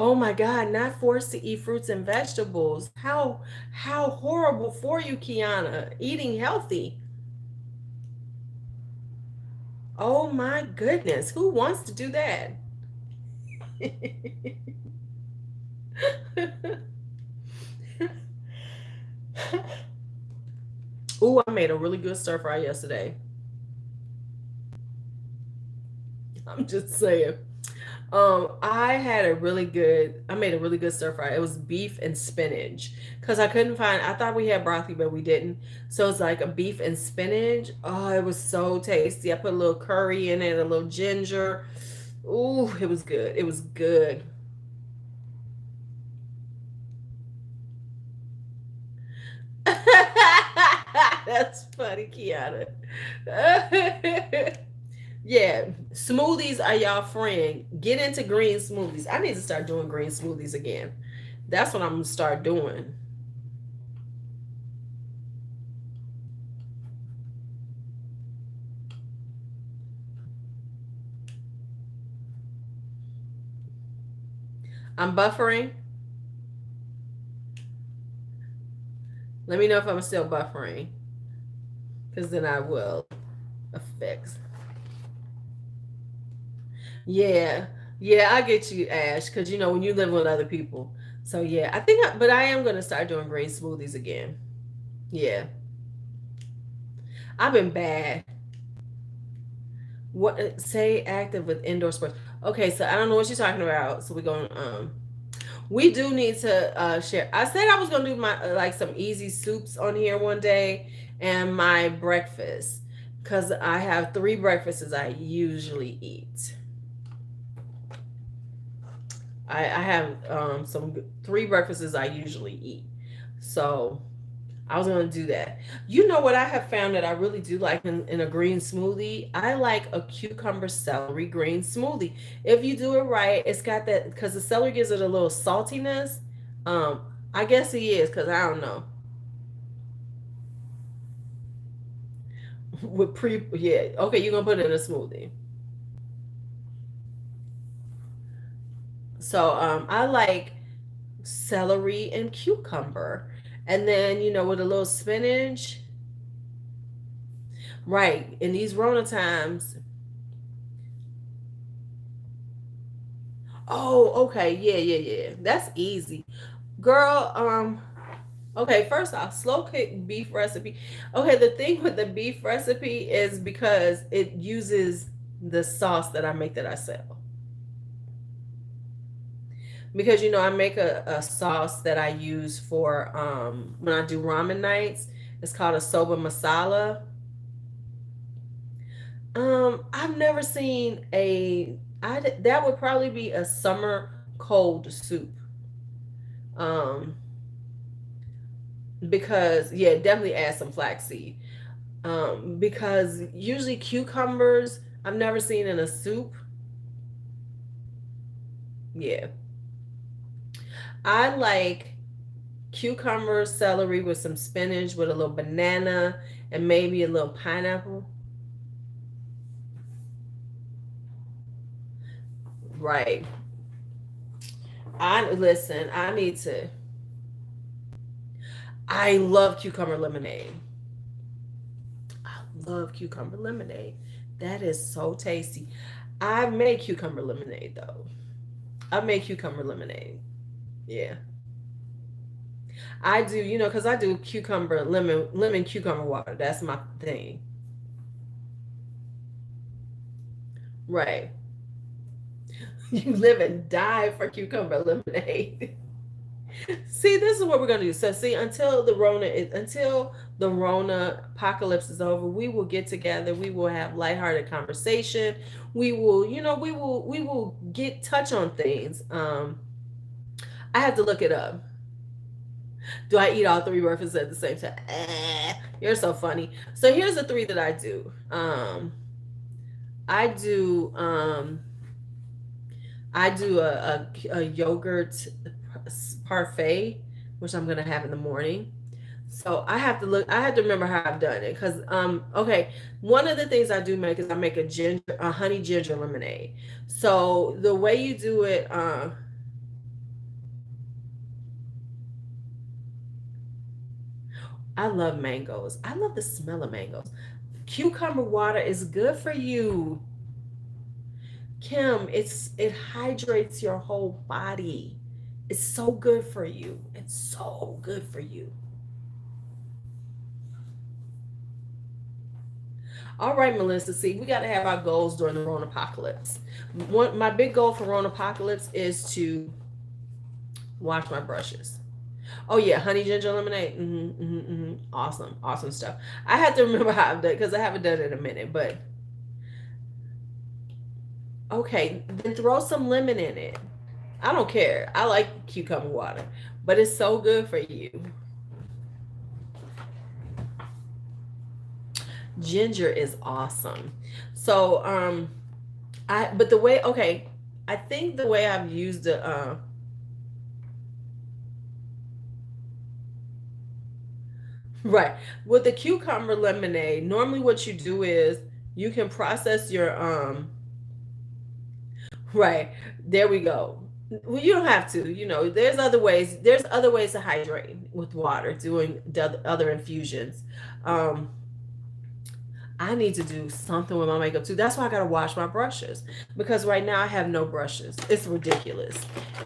oh my God, not forced to eat fruits and vegetables. How horrible for you, Kiana. Eating healthy. Oh my goodness. Who wants to do that? Ooh, I made a really good stir fry yesterday. I'm just saying. I made a really good stir fry. It was beef and spinach because I thought we had broccoli, but we didn't. So it's like a beef and spinach. Oh, it was so tasty. I put a little curry in it, a little ginger. Ooh, it was good. It was good. That's funny, Kiana. Yeah, smoothies are y'all friend. Get into green smoothies. I need to start doing green smoothies again. That's what I'm gonna start doing. I'm buffering. Let me know if I'm still buffering, because then I will fix. Yeah. Yeah, I get you, Ash, because you know when you live with other people. So yeah, I think, but I am gonna start doing green smoothies again. Yeah, I've been bad. What say active with indoor sports? Okay, so I don't know what you're talking about. So we're going. We do need to share. I said I was gonna do my like some easy soups on here one day, and my breakfast, because I have three breakfasts I usually eat. I have some three breakfasts I usually eat. So I was gonna do that. You know what I have found that I really do like in a green smoothie? I like a cucumber celery green smoothie. If you do it right, it's got that because the celery gives it a little saltiness. Um, I guess he is because I don't know. With pre yeah, okay, you're gonna put it in a smoothie. So I like celery and cucumber. And then, with a little spinach. Right. In these Rona times. Oh, okay. Yeah, yeah, yeah. That's easy. Girl, okay, first off, slow cook beef recipe. Okay, the thing with the beef recipe is because it uses the sauce that I make that I sell. Because I make a sauce that I use for when I do ramen nights. It's called a soba masala. I've never seen that would probably be a summer cold soup. Um, because yeah, definitely add some flaxseed. Because usually cucumbers I've never seen in a soup. Yeah. I like cucumber, celery with some spinach with a little banana and maybe a little pineapple. Right. I listen, I need to I love cucumber lemonade. I love cucumber lemonade. That is so tasty. I make cucumber lemonade though. I make cucumber lemonade. Yeah. I do, because I do cucumber lemon cucumber water. That's my thing. Right. You live and die for cucumber lemonade. See, this is what we're gonna do. So, see, until the Rona apocalypse is over, we will get together. We will have lighthearted conversation. We will, we will get touch on things. I have to look it up. Do I eat all three breakfasts at the same time? You're so funny. So here's the three that I do. I do um, I do a yogurt parfait, which I'm gonna have in the morning. So I have to look. I have to remember how I've done it because okay. One of the things I do make is I make a honey ginger lemonade. So the way you do it, I love mangoes. I love the smell of mangoes. Cucumber water is good for you, Kim. It hydrates your whole body. It's so good for you. It's so good for you. All right, Melissa. See, we got to have our goals during the Ronapocalypse. My big goal for Ronapocalypse is to wash my brushes. Oh yeah, honey ginger lemonade. Awesome, awesome stuff. I have to remember how I've done because I haven't done it in a minute. But okay, then throw some lemon in it. I don't care. I like cucumber water, but it's so good for you. Ginger is awesome. So but the way okay, I think the way I've used it right. With the cucumber lemonade, normally what you do is you can process your right. There we go. Well, you don't have to, there's other ways. There's other ways to hydrate with water, doing the other infusions. Um I need to do something with my makeup too. That's why I gotta wash my brushes, because right now I have no brushes. It's ridiculous.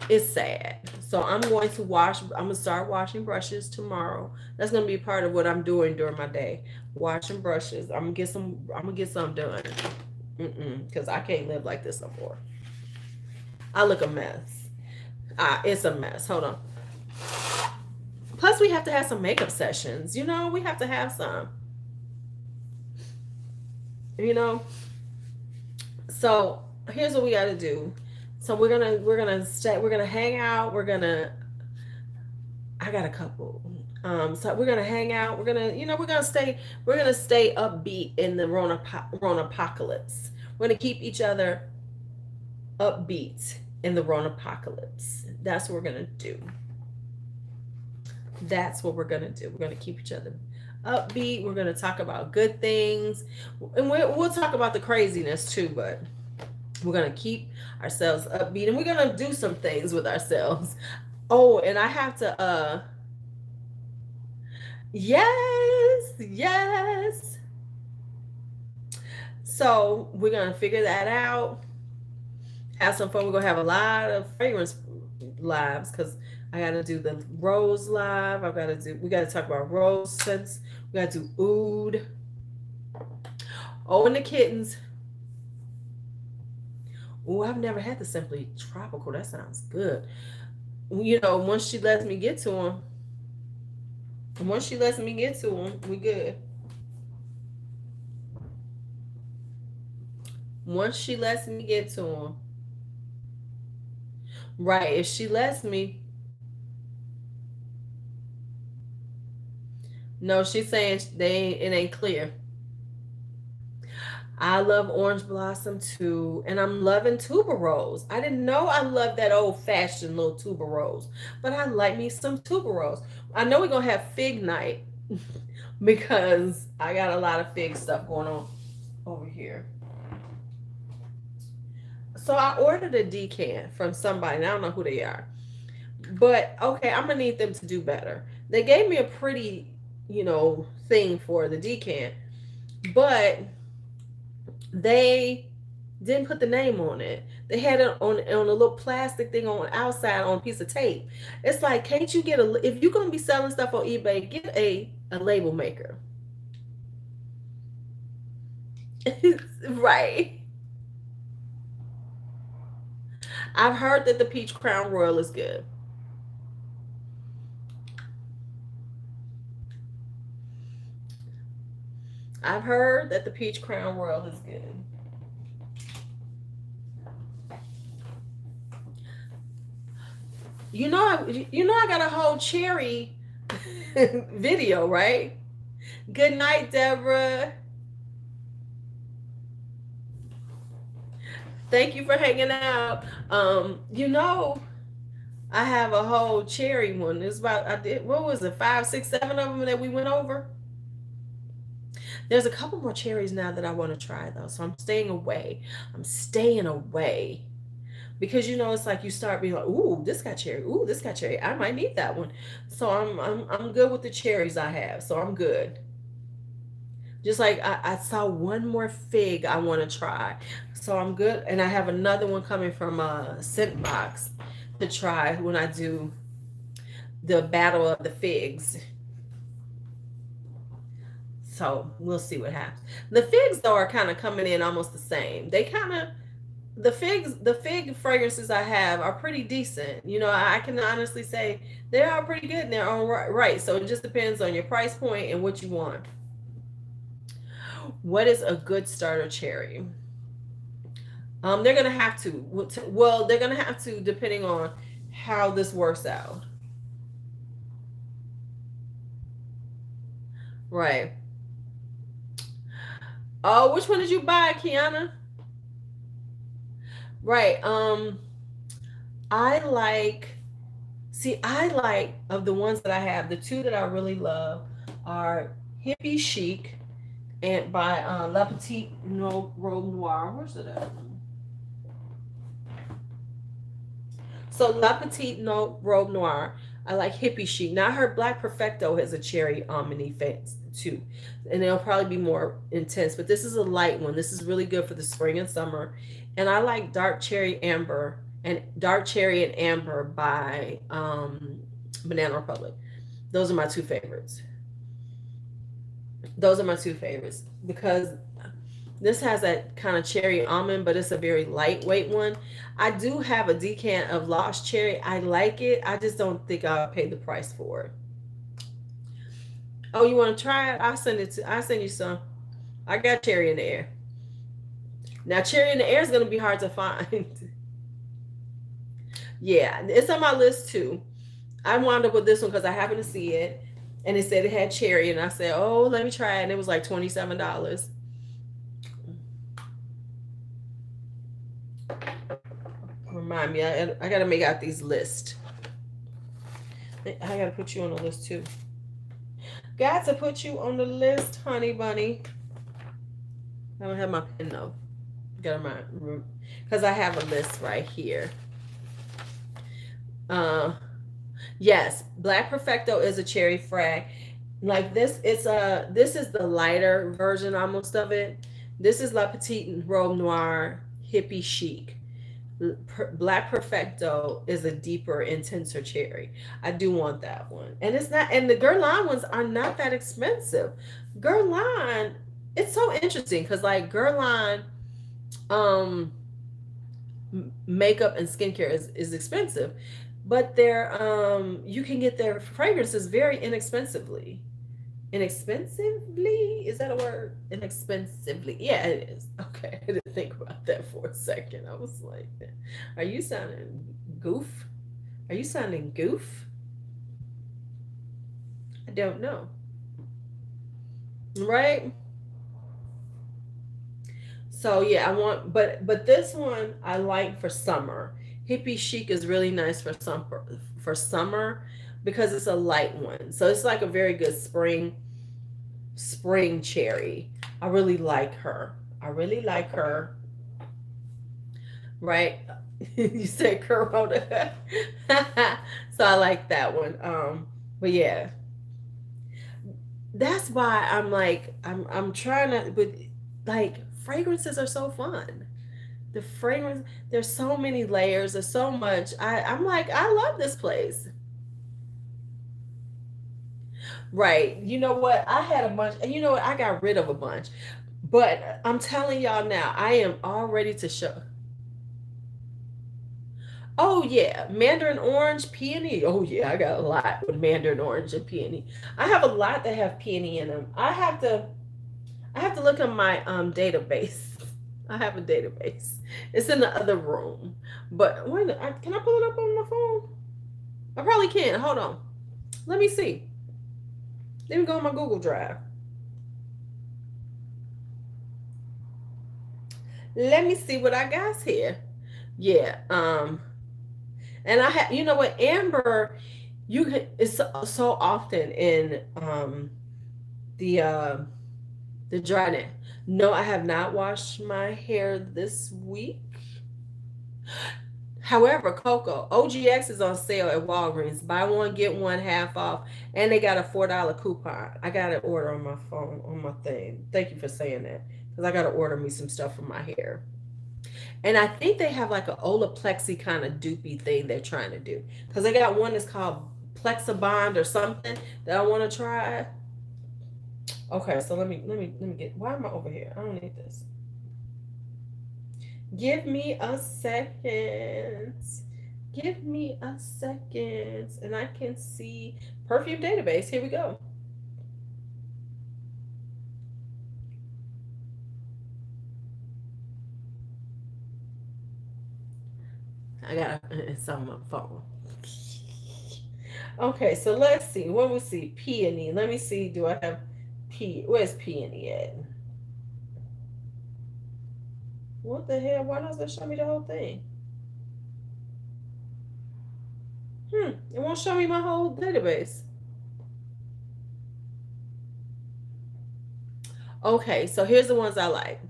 It's sad. So I'm going to wash. I'm gonna start washing brushes tomorrow. That's gonna be part of what I'm doing during my day. Washing brushes. I'm gonna get some. I'm gonna get some done. Because I can't live like this no more. I look a mess. It's a mess. Hold on. Plus, we have to have some makeup sessions. You know, we have to have some. You know. So here's what we got to do. So we're gonna hang out. I got a couple. So we're gonna hang out. We're gonna stay upbeat in the Ronapocalypse. We're gonna keep each other upbeat in the Ronapocalypse. That's what we're gonna do. That's what we're gonna do. We're gonna keep each other upbeat. We're gonna talk about good things, and we'll talk about the craziness too. But we're gonna keep ourselves upbeat, and we're gonna do some things with ourselves. Oh, and I have to. Yes, yes. So we're gonna figure that out. Have some fun. We're gonna have a lot of fragrance lives because I gotta do the rose live. We gotta talk about rose scents. We gotta do oud. Oh, and the kittens. Oh, I've never had the Simply Tropical. That sounds good. You know, once she lets me get to them, we good. Once she lets me get to them, right? If she lets me, no, she's saying it ain't clear. I love Orange Blossom too, and I'm loving tuberose. I didn't know I loved that old fashioned little tuberose, but I like me some tuberose. I know we're gonna have fig night because I got a lot of fig stuff going on over here. So I ordered a decant from somebody, and I don't know who they are. But okay, I'm gonna need them to do better. They gave me a pretty, thing for the decant, but they didn't put the name on it. They had it on a little plastic thing on outside on a piece of tape. It's like, can't you get if you're gonna be selling stuff on eBay, get a label maker. Right. I've heard that the Peach Crown Royal is good. I've heard that the Peach Crown Royal is good. I got a whole cherry video, right? Good night, Deborah. Thank you for hanging out. I have a whole cherry one. It's about what was it, 5, 6, 7 of them that we went over. There's a couple more cherries now that I want to try though, so I'm staying away. Because it's like you start being like, ooh, this got cherry. Ooh, this got cherry. I might need that one. So I'm good with the cherries I have. So I'm good. Just like I saw one more fig I want to try. So I'm good. And I have another one coming from Scent Box to try when I do the Battle of the Figs. So we'll see what happens. The figs though are kind of coming in almost the same. The fig fragrances I have are pretty decent. I can honestly say they are pretty good in their own right. So it just depends on your price point and what you want. What is a good starter cherry? They're gonna have to. Well, they're gonna have to, depending on how this works out. Right. Oh, which one did you buy, Kiana? Right. I like. See, I like, of the ones that I have, the two that I really love are Hippie Chic and by La Petite Robe Noire. Where's it at? So La Petite Robe Noire. I like Hippie Chic. Now I heard Black Perfecto has a cherry almond too. And it'll probably be more intense, but this is a light one. This is really good for the spring and summer. And I like Dark Cherry and Amber by Banana Republic. Those are my two favorites. Those are my two favorites because this has that kind of cherry almond, but it's a very lightweight one. I do have a decant of Lost Cherry. I like it. I just don't think I'll pay the price for it. Oh, you want to try it? I'll send you some. I got cherry in the air. Now, cherry in the air is going to be hard to find. Yeah, it's on my list too. I wound up with this one because I happened to see it, and it said it had cherry, and I said, "Oh, let me try it." And it was like $27. Remind me, I got to make out these lists. I got to put you on the list too. Got to put you on the list, honey bunny. I don't have my pen though. Got my room because I have a list right here. Yes, Black Perfecto is a cherry frag. Like this, this is the lighter version almost of it. This is La Petite Robe Noire Hippie Chic. Black Perfecto is a deeper, intenser cherry. I do want that one. And it's not, and the Guerlain ones are not that expensive. Guerlain, it's so interesting because like Guerlain makeup and skincare is expensive, but they're you can get their fragrances very inexpensively. Inexpensively, is that a word? Inexpensively, yeah, it is. Okay, I didn't think about that for a second. I was like, are you sounding goof? Are you sounding goof? I don't know. Right? So yeah, I want, but this one I like for summer. Hippie Chic is really nice for summer because it's a light one. So it's like a very good spring cherry. I really like her. I really like her. Right? You said Corona. So I like that one. But yeah. That's why I'm like I'm trying to, but like fragrances are so fun. The fragrance, there's so many layers, there's so much. I'm like, I love this place. Right. You know what? I had a bunch, and you know what? I got rid of a bunch. But I'm telling y'all now, I am all ready to show. Oh yeah, mandarin orange, peony. Oh yeah, I got a lot with mandarin orange and peony. I have a lot that have peony in them. I have to look at my database. I have a database. It's in the other room. But wait, can I pull it up on my phone? I probably can. Hold on. Let me see. Let me go on my Google Drive. Let me see what I got here. Yeah. And I have, you know what, Amber, you can, it's so often in the the drynet. No, I have not washed my hair this week. However, Coco, OGX is on sale at Walgreens. Buy one, get one half off. And they got a $4 coupon. I got an order on my phone, on my thing. Thank you for saying that. Because I got to order me some stuff for my hair. And I think they have like an Olaplexi kind of dupey thing they're trying to do. Because they got one that's called Plexabond or something that I want to try. Okay, so let me get, why am I over here? I don't need this. Give me a second. Give me a second. And I can see perfume database. Here we go. I got it's on my phone. Okay, so let's see. What we see? Peony. Let me see. Do I have where's peony at? What the hell? Why doesn't it show me the whole thing? It won't show me my whole database. Okay, so here's the ones I like.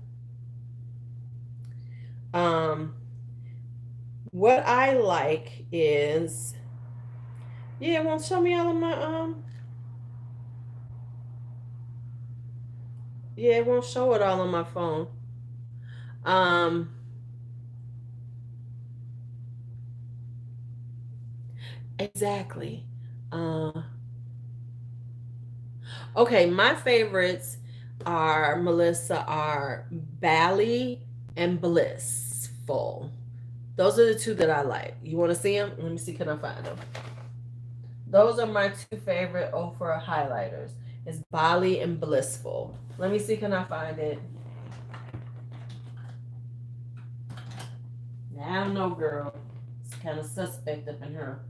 What I like is, yeah, it won't show me all of my Yeah, it won't show it all on my phone. Um, exactly. Uh, okay, my favorites are Melissa are Bally and Blissful. Those are the two that I like. You want to see them? Let me see. Can I find them? Those are my two favorite Ofra highlighters. It's Bali and Blissful. Let me see. Can I find it? I don't know, girl. It's kind of suspect up in here.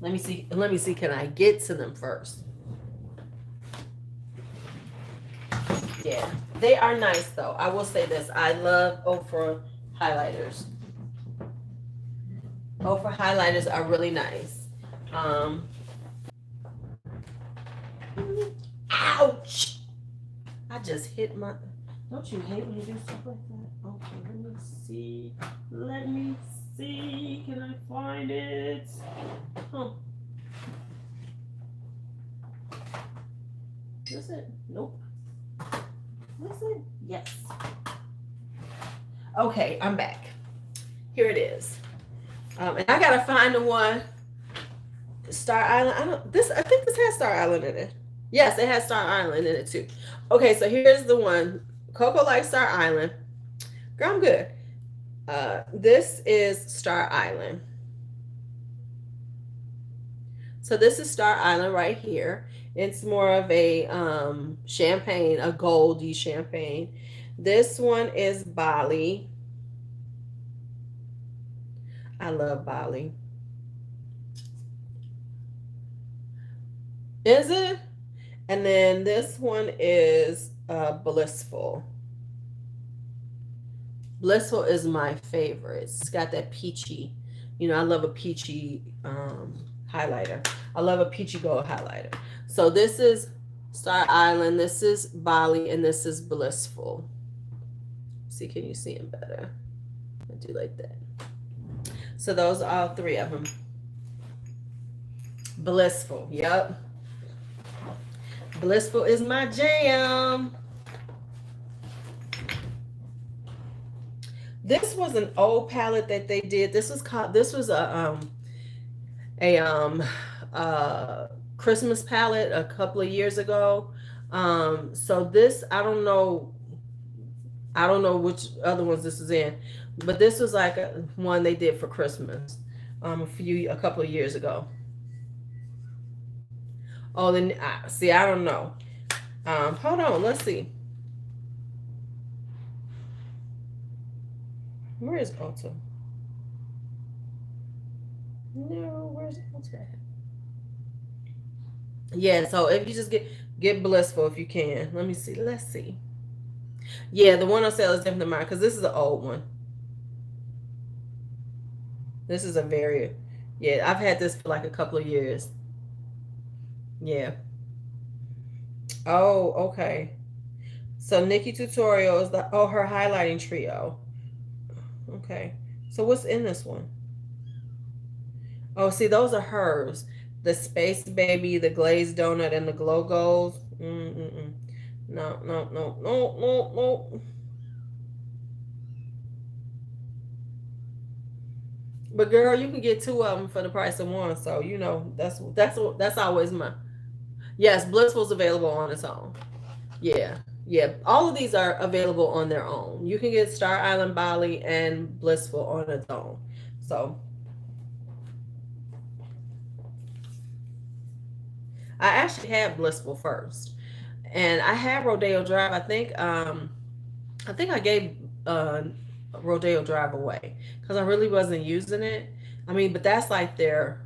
Let me see. Let me see. Can I get to them first? Yeah, they are nice though. I will say this. I love Ofra highlighters. Ofra highlighters are really nice. Um, ouch! I just hit my. Don't you hate when you do stuff like that? Okay, let me see. Let me see. Can I find it? Huh. Is it? Nope. Is it? Yes. Okay, I'm back. Here it is. And I gotta find the one. Star Island. I think this has Star Island in it. Yes, it has Star Island in it too. Okay, so here's the one. Coco likes Star Island. Girl, I'm good. This is Star Island. So this is Star Island right here. It's more of a champagne, a goldy champagne. This one is Bali. I love Bali. Is it? And then this one is Blissful. Blissful is my favorite. It's got that peachy. You know, I love a peachy highlighter. I love a peachy gold highlighter. So this is Star Island, this is Bali, and this is Blissful. See, can you see them better? I do like that. So those are all three of them. Blissful, yep. Blissful is my jam. This was an old palette that they did. This was a Christmas palette a couple of years ago. So this, I don't know which other ones this is in, but this was like one they did for Christmas a couple of years ago. Oh, then see, I don't know. Hold on, let's see. Where is Ulta? No, where's Ulta at? Yeah, so if you just get Blissful if you can. Let me see. Let's see. Yeah, the one on sale is different than mine because this is an old one. This is a very, yeah, I've had this for like a couple of years. Yeah. Oh, okay. So Nikki Tutorial is her highlighting trio. Okay. So what's in this one? Oh, see, those are hers. The Space Baby, the Glazed Donut, and the Glow Goals. No, no, no, no, no, no. But girl, you can get two of them for the price of one. So you know that's always my. Yes, Blissful's available on its own. Yeah, yeah. All of these are available on their own. You can get Star Island, Bali, and Blissful on its own. So I actually had Blissful first, and I had Rodeo Drive. I think I gave Rodeo Drive away because I really wasn't using it. I mean, but that's the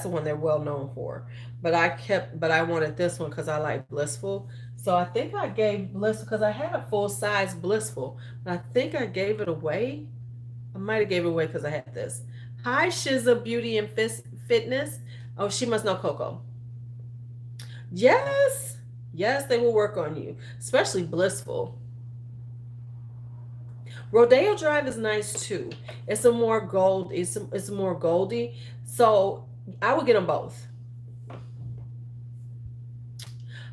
one they're well known for. But I wanted this one because I like Blissful. So I think I gave Blissful because I had a full size Blissful, but I think I gave it away. I might have gave it away because I had this. Hi, Shiza Beauty and Fitness. Oh, she must know Coco. Yes, yes, they will work on you, especially Blissful. Rodeo Drive is nice too. It's a more gold. It's more goldy. So I would get them both.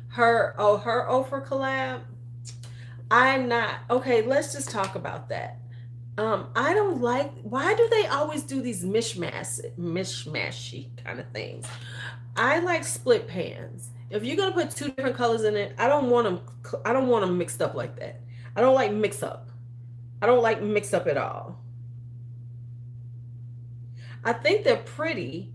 Her Ofra collab. I'm not okay. Let's just talk about that. I don't like. Why do they always do these mishmashy kind of things? I like split pans. If you're gonna put two different colors in it, I don't want them. I don't want them mixed up like that. I don't like mix up. I don't like mix up at all. I think they're pretty.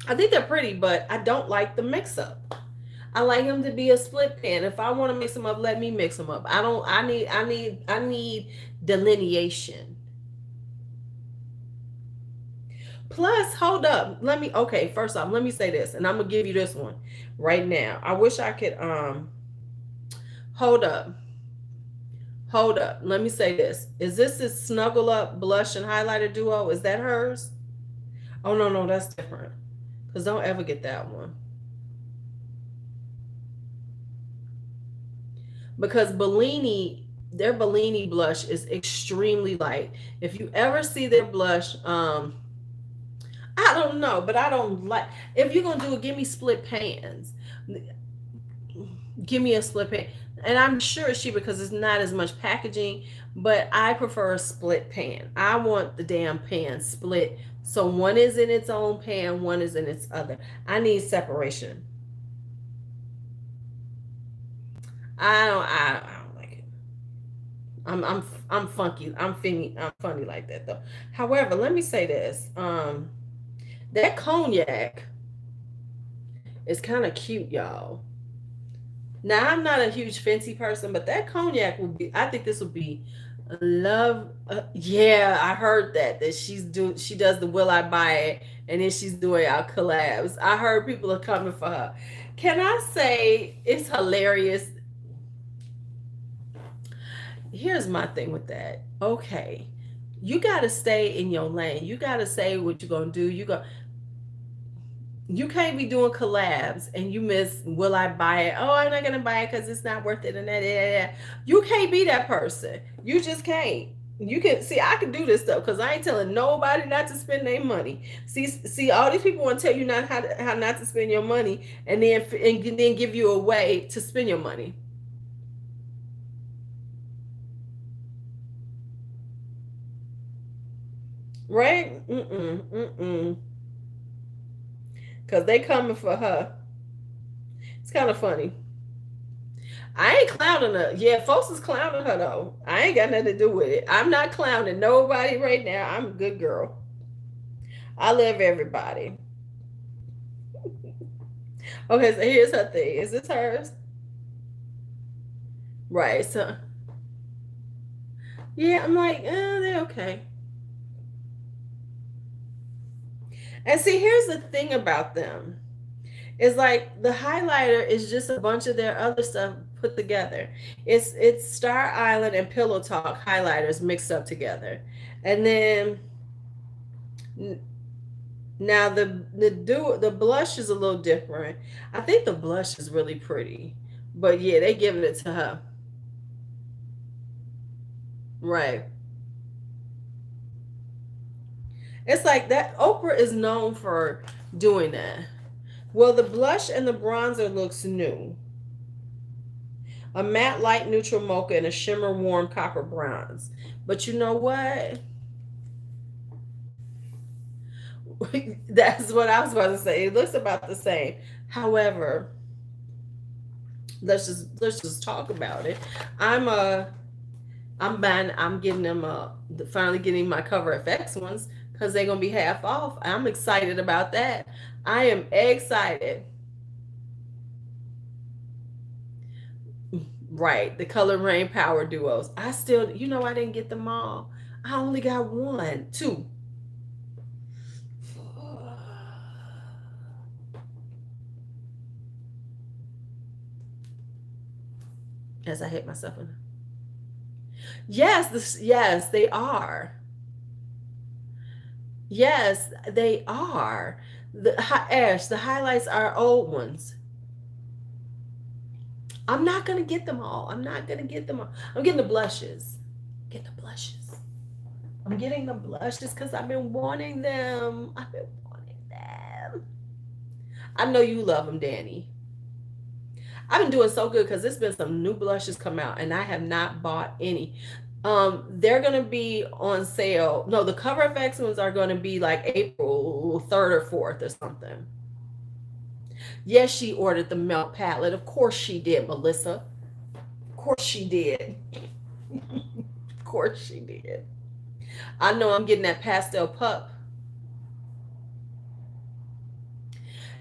I think they're pretty, but I don't like the mix up. I like them to be a split pan. If I want to mix them up, let me mix them up. I don't. I need delineation. Plus, hold up. Let me. Okay, first off, let me say this, and I'm gonna give you this one right now. I wish I could. Hold up. Hold up. Let me say this. Is this Snuggle Up blush and highlighter duo? Is that hers? Oh no, no, that's different. Cause don't ever get that one. Because Bellini, their Bellini blush is extremely light. If you ever see their blush, I don't know, but I don't like. If you're gonna do it, give me split pans. Give me a split pan, and I'm sure it's cheaper because it's not as much packaging. But I prefer a split pan. I want the damn pan split, so one is in its own pan, one is in its other. I need separation. I don't like it. I'm funky. I'm funny like that though. However, let me say this. That cognac is kind of cute, y'all. Now I'm not a huge fancy person, but that cognac will be. I think this will be love. Yeah, I heard that she does the Will I Buy It, and then she's doing our collabs. I heard people are coming for her. Can I say it's hilarious? Here's my thing with that. Okay, you got to stay in your lane. You got to say what you're gonna do. You can't be doing collabs and you miss will I buy it? Oh, I'm not gonna buy it because it's not worth it and that. You can't be that person. You just can't. You can see I can do this stuff because I ain't telling nobody not to spend their money. See, all these people want to tell you not how not to spend your money, and then give you a way to spend your money. Right? Mm-mm. Because they coming for her. It's kind of funny. I ain't clowning her. Yeah, folks is clowning her though. I ain't got nothing to do with it. I'm not clowning nobody right now. I'm a good girl. I love everybody. Okay, so here's her thing. Is this hers? Right. So yeah, I'm like, they're okay. And see, here's the thing about them. It's like the highlighter is just a bunch of their other stuff put together. It's Star Island and Pillow Talk highlighters mixed up together. And then now the blush is a little different. I think the blush is really pretty. But yeah, they giving it to her. Right. It's like that Oprah is known for doing that. Well, the blush and the bronzer looks new. A matte light neutral mocha and a shimmer warm copper bronze. But you know what? That's what I was about to say. It looks about the same. However, let's just talk about it. I'm I'm getting them finally getting my Cover FX ones because they're gonna be half off. I'm excited about that. I am excited. Right, the Color Rain Power Duos. I still, I didn't get them all. I only got one, two. As I hit myself in. Yes, they are. Yes, they are. Ash, the highlights are old ones. I'm not gonna get them all. I'm not gonna get them all. I'm getting the blushes. Get the blushes. I'm getting the blushes because I've been wanting them. I've been wanting them. I know you love them, Danny. I've been doing so good because there's been some new blushes come out and I have not bought any. They're gonna be on sale. No, the Cover FX ones are gonna be like April 3rd or 4th or something. Yes, she ordered the Melt palette. Of course she did, Melissa. Of course she did. Of course she did. I know I'm getting that pastel pup.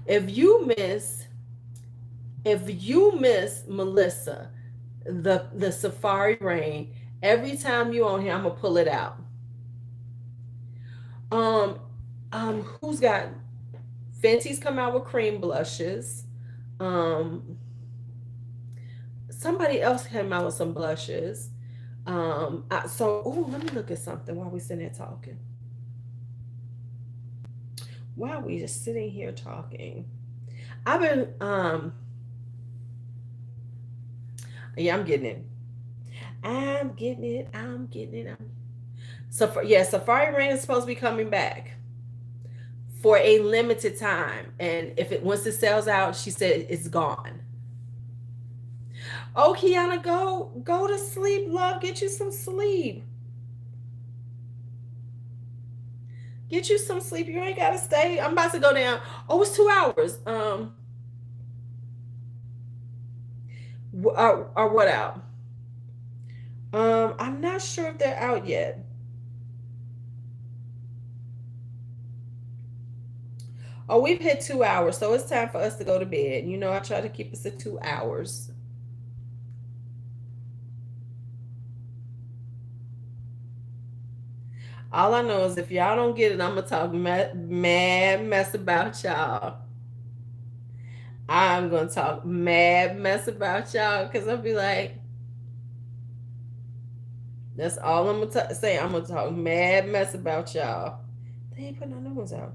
If you miss, Melissa, the Safari Rain, every time you on here, I'm gonna pull it out. Who's got Fenty's come out with cream blushes. Somebody else came out with some blushes. Let me look at something while we sitting there talking. While we just sitting here talking, I've been yeah, I'm getting it. I'm getting it. I'm getting it. Safari Rain is supposed to be coming back for a limited time, and if it once it sells out, she said it's gone. Oh, Kiana, go to sleep, love. Get you some sleep. Get you some sleep. You ain't gotta stay. I'm about to go down. Oh, it's 2 hours. Are what out? I'm not sure if they're out yet. Oh, we've hit 2 hours, so it's time for us to go to bed. You know, I try to keep us at 2 hours. All I know is if y'all don't get it, I'm gonna talk mad mess about y'all. I'm gonna talk mad mess about y'all because I'll be like, that's all I'm gonna say. I'm gonna talk mad mess about y'all. They ain't putting no new ones out.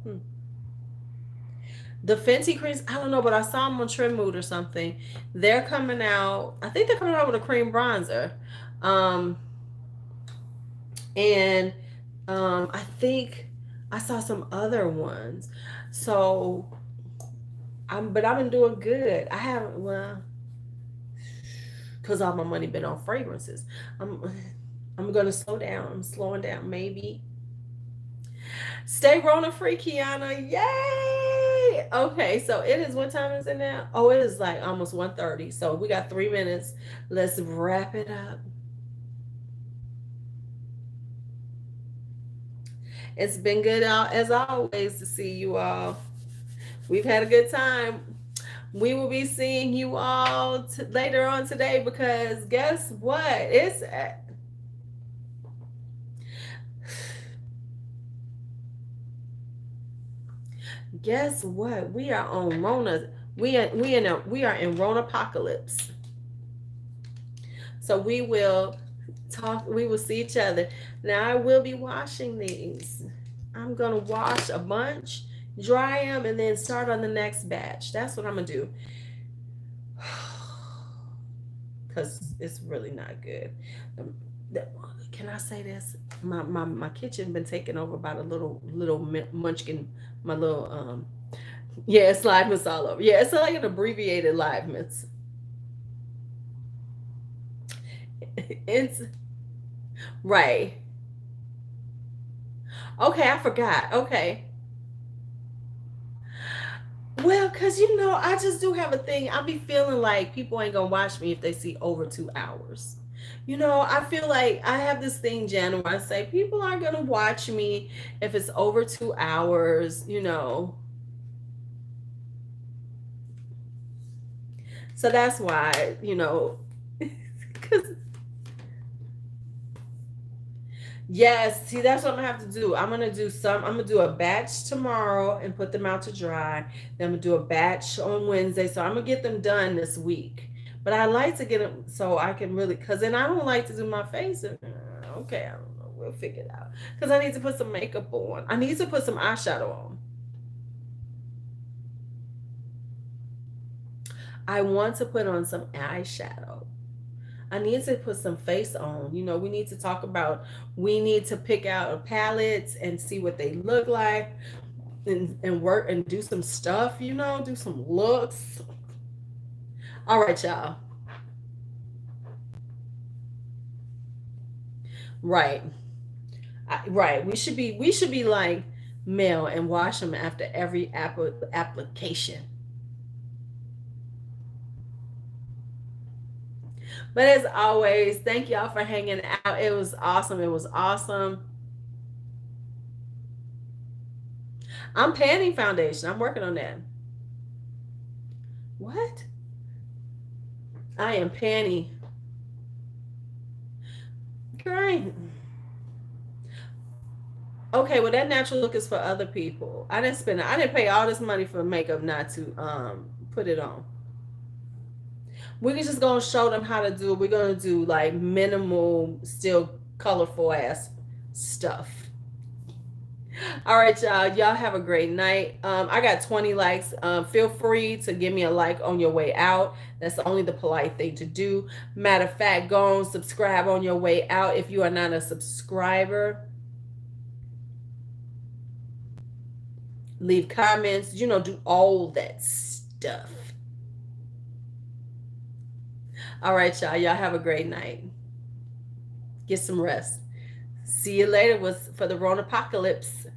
The Fenty creams, I don't know, but I saw them on Trim Mood or something. They're coming out. I think they're coming out with a cream bronzer, and I think I saw some other ones. So, but I've been doing good. I haven't because all my money been on fragrances. I'm gonna slow down. I'm slowing down, maybe. Stay Rona free, Kiana. Yay! Okay, so it is, what time is it now? Oh, it is like almost 1:30. So we got 3 minutes. Let's wrap it up. It's been good as always to see you all. We've had a good time. We will be seeing you all later on today because guess what? Guess what? We are on Rona. We are in Ronapocalypse. So we will talk. We will see each other. Now I will be washing these. I'm gonna wash a bunch, dry them, and then start on the next batch. That's what I'm gonna do. Because it's really not good. Can I say this? My kitchen been taken over by the little munchkin. My little yeah, it's live mints all over. Yeah, it's like an abbreviated live mints. It's right. Okay, I forgot. Okay. Well, because I just do have a thing. I be feeling like people ain't gonna watch me if they see over 2 hours. I feel like I have this thing, Jen, where I say people aren't gonna watch me if it's over 2 hours. So that's why, because yes, see, that's what I'm gonna have to do. I'm gonna do a batch tomorrow and put them out to dry. Then I'm gonna do a batch on Wednesday. So I'm gonna get them done this week. But I like to get them so I can really, because then I don't like to do my face. Okay, I don't know. We'll figure it out. Because I need to put some makeup on. I need to put some eyeshadow on. I want to put on some eyeshadow. I need to put some face on. We need to pick out palettes and see what they look like and work and do some stuff, do some looks. All right, y'all. Right. Right. We should be like male and wash them after every application. But as always, thank y'all for hanging out. It was awesome. It was awesome. I'm panning foundation. I'm working on that. What? I am panning. Great. Okay, well that natural look is for other people. I didn't pay all this money for makeup not to put it on. We're just gonna show them how to do it. We're gonna do like minimal, still colorful ass stuff. All right, y'all. Y'all have a great night. I got 20 likes. Feel free to give me a like on your way out. That's only the polite thing to do. Matter of fact, go on subscribe on your way out if you are not a subscriber. Leave comments. Do all that stuff. All right, y'all. Y'all have a great night. Get some rest. See you later for the Ronapocalypse.